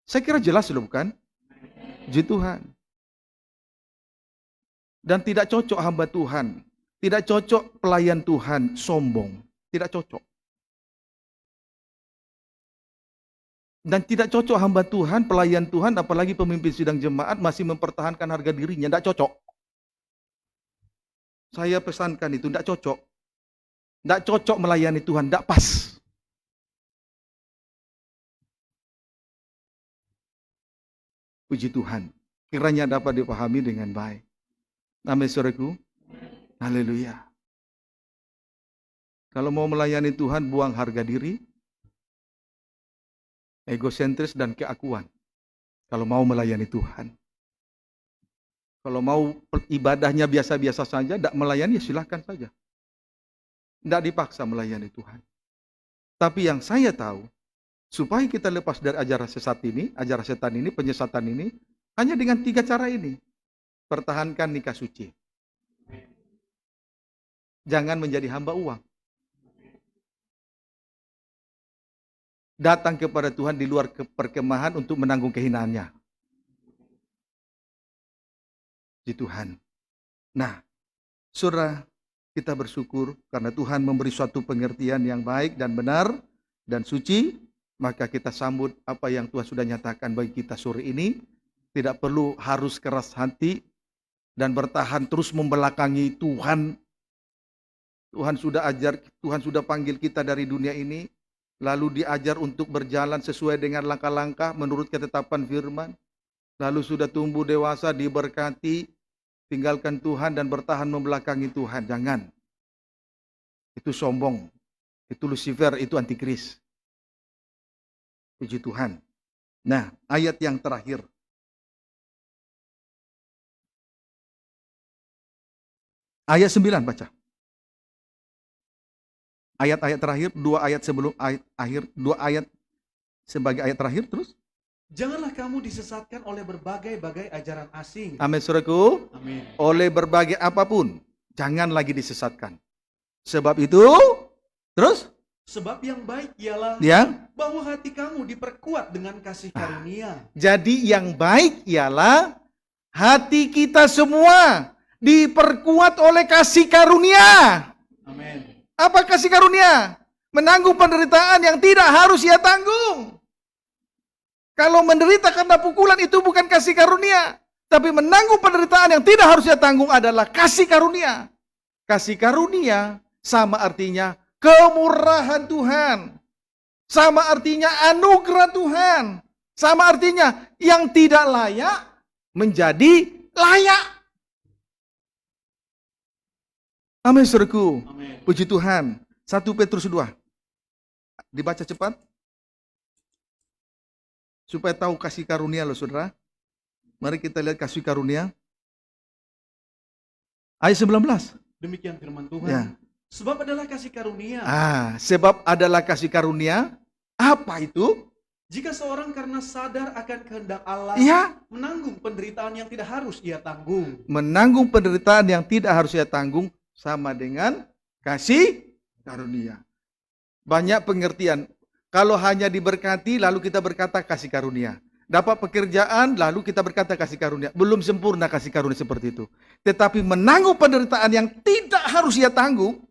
Saya kira jelas loh bukan? Puji Tuhan. Dan tidak cocok hamba Tuhan. Tidak cocok pelayan Tuhan sombong. Tidak cocok. Dan tidak cocok hamba Tuhan, pelayan Tuhan, apalagi pemimpin sidang jemaat masih mempertahankan harga dirinya. Tidak cocok. Saya pesankan itu, tidak cocok. Tidak cocok melayani Tuhan, tidak pas. Puji Tuhan, kiranya dapat dipahami dengan baik. Amin, saudaraku. Haleluya. Kalau mau melayani Tuhan, buang harga diri, egosentris dan keakuan. Kalau mau melayani Tuhan. Kalau mau ibadahnya biasa-biasa saja, tidak melayani, ya silahkan saja. Tidak dipaksa melayani Tuhan. Tapi yang saya tahu, supaya kita lepas dari ajaran sesat ini, ajaran setan ini, penyesatan ini, hanya dengan 3 cara ini. Pertahankan nikah suci. Jangan menjadi hamba uang. Datang kepada Tuhan di luar perkemahan untuk menanggung kehinaannya. Di Tuhan. Nah, saudara, kita bersyukur karena Tuhan memberi suatu pengertian yang baik dan benar dan suci. Maka kita sambut apa yang Tuhan sudah nyatakan bagi kita sore ini. Tidak perlu harus keras hati dan bertahan terus membelakangi Tuhan. Tuhan sudah ajar, Tuhan sudah panggil kita dari dunia ini. Lalu diajar untuk berjalan sesuai dengan langkah-langkah menurut ketetapan firman. Lalu sudah tumbuh dewasa, diberkati, tinggalkan Tuhan dan bertahan membelakangi Tuhan. Jangan. Itu sombong. Itu Lucifer, itu antikris. Puji Tuhan. Nah, ayat yang terakhir. Ayat 9 baca. Ayat-ayat terakhir, 2 ayat sebelum ayat akhir, 2 ayat sebagai ayat terakhir terus. Janganlah kamu disesatkan oleh berbagai-bagai ajaran asing. Amin, saudaraku. Amin. Oleh berbagai apapun, jangan lagi disesatkan. Sebab itu, terus? Sebab yang baik ialah bahwa hati kamu diperkuat dengan kasih karunia. Jadi yang baik ialah hati kita semua diperkuat oleh kasih karunia. Amin. Apa kasih karunia? Menanggung penderitaan yang tidak harus ia tanggung. Kalau menderita karena pukulan itu bukan kasih karunia. Tapi menanggung penderitaan yang tidak harus ia tanggung adalah kasih karunia. Kasih karunia sama artinya kemurahan Tuhan. Sama artinya anugerah Tuhan. Sama artinya yang tidak layak menjadi layak. Amin, saudaraku. Amin. Puji Tuhan. 1 Petrus 2. Dibaca cepat. Supaya tahu kasih karunia loh, saudara. Mari kita lihat kasih karunia. Ayat 19. Demikian firman Tuhan. Ya. Sebab adalah kasih karunia. Sebab adalah kasih karunia. Apa itu? Jika seorang karena sadar akan kehendak Allah, menanggung penderitaan yang tidak harus ia tanggung. Menanggung penderitaan yang tidak harus ia tanggung sama dengan kasih karunia. Banyak pengertian. Kalau hanya diberkati lalu kita berkata kasih karunia. Dapat pekerjaan lalu kita berkata kasih karunia. Belum sempurna kasih karunia seperti itu. Tetapi menanggung penderitaan yang tidak harus ia tanggung.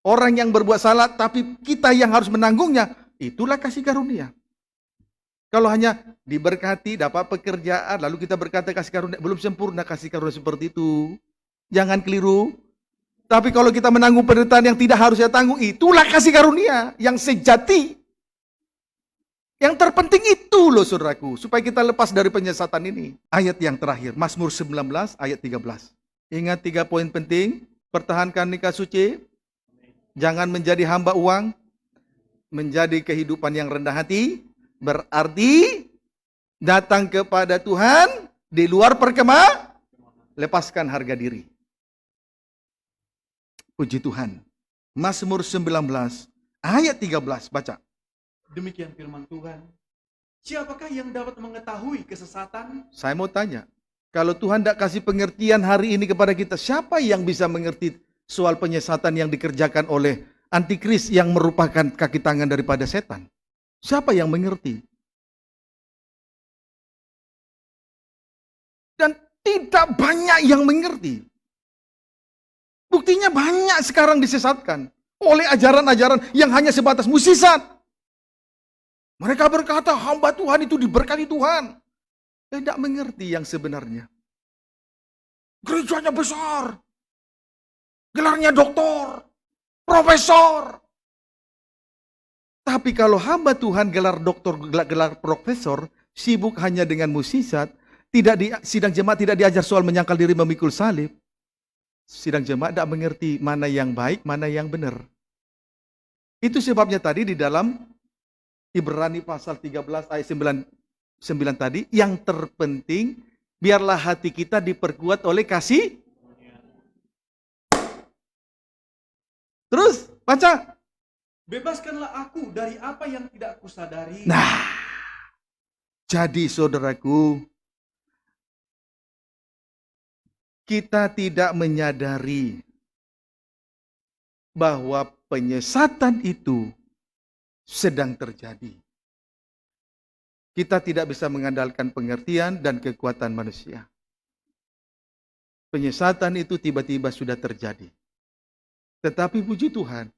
Orang yang berbuat salah tapi kita yang harus menanggungnya. Itulah kasih karunia. Kalau hanya diberkati, dapat pekerjaan, lalu kita berkata kasih karunia, belum sempurna kasih karunia seperti itu. Jangan keliru. Tapi kalau kita menanggung penderitaan yang tidak harus kita tanggung, itulah kasih karunia yang sejati. Yang terpenting itu loh saudaraku, supaya kita lepas dari penyesatan ini. Ayat yang terakhir, Mazmur 19 ayat 13. Ingat 3 poin penting, pertahankan nikah suci, jangan menjadi hamba uang, menjadi kehidupan yang rendah hati, berarti datang kepada Tuhan di luar perkemahan, lepaskan harga diri. Puji Tuhan. Mazmur 19 ayat 13, baca. Demikian firman Tuhan. Siapakah yang dapat mengetahui kesesatan? Saya mau tanya, kalau Tuhan tidak kasih pengertian hari ini kepada kita, siapa yang bisa mengerti soal penyesatan yang dikerjakan oleh antikris yang merupakan kaki tangan daripada setan? Siapa yang mengerti? Dan tidak banyak yang mengerti. Buktinya banyak sekarang disesatkan oleh ajaran-ajaran yang hanya sebatas musisat. Mereka berkata hamba Tuhan itu diberkati Tuhan. Tidak mengerti yang sebenarnya. Gerejanya besar. Gelarnya doktor. profesor. Tapi kalau hamba Tuhan gelar doktor, gelar profesor, sibuk hanya dengan musisat, tidak di sidang jemaat tidak diajar soal menyangkal diri memikul salib, sidang jemaat tidak mengerti mana yang baik, mana yang benar. Itu sebabnya tadi di dalam Ibrani pasal 13 ayat 9 tadi, yang terpenting biarlah hati kita diperkuat oleh kasih. Terus baca. Bebaskanlah aku dari apa yang tidak kusadari. Nah, jadi saudaraku, kita tidak menyadari bahwa penyesatan itu sedang terjadi. Kita tidak bisa mengandalkan pengertian dan kekuatan manusia. Penyesatan itu tiba-tiba sudah terjadi. Tetapi puji Tuhan,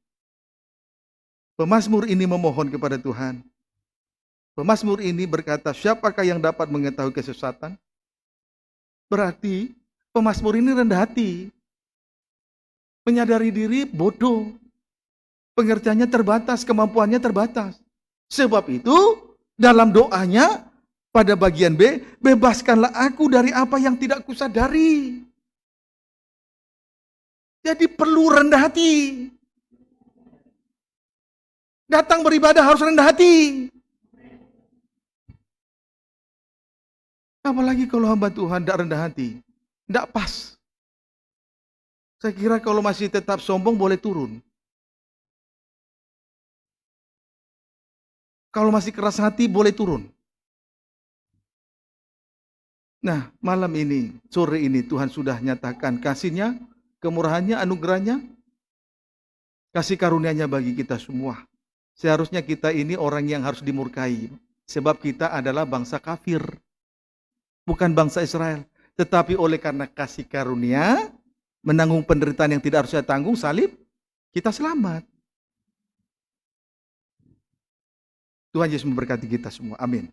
pemazmur ini memohon kepada Tuhan. Pemazmur ini berkata, siapakah yang dapat mengetahui kesesatan? Berarti pemazmur ini rendah hati. Menyadari diri bodoh. Pengertiannya terbatas, kemampuannya terbatas. Sebab itu, dalam doanya, pada bagian B, bebaskanlah aku dari apa yang tidak kusadari. Jadi perlu rendah hati. Datang beribadah harus rendah hati. Apalagi kalau hamba Tuhan tidak rendah hati. Tidak pas. Saya kira kalau masih tetap sombong boleh turun. Kalau masih keras hati boleh turun. Nah, malam ini, sore ini Tuhan sudah nyatakan kasih-Nya, kemurahannya, anugerahnya, kasih karunia-Nya bagi kita semua. Seharusnya kita ini orang yang harus dimurkai. Sebab kita adalah bangsa kafir. Bukan bangsa Israel. Tetapi oleh karena kasih karunia, menanggung penderitaan yang tidak harusnya tanggung, salib, kita selamat. Tuhan Yesus memberkati kita semua. Amin.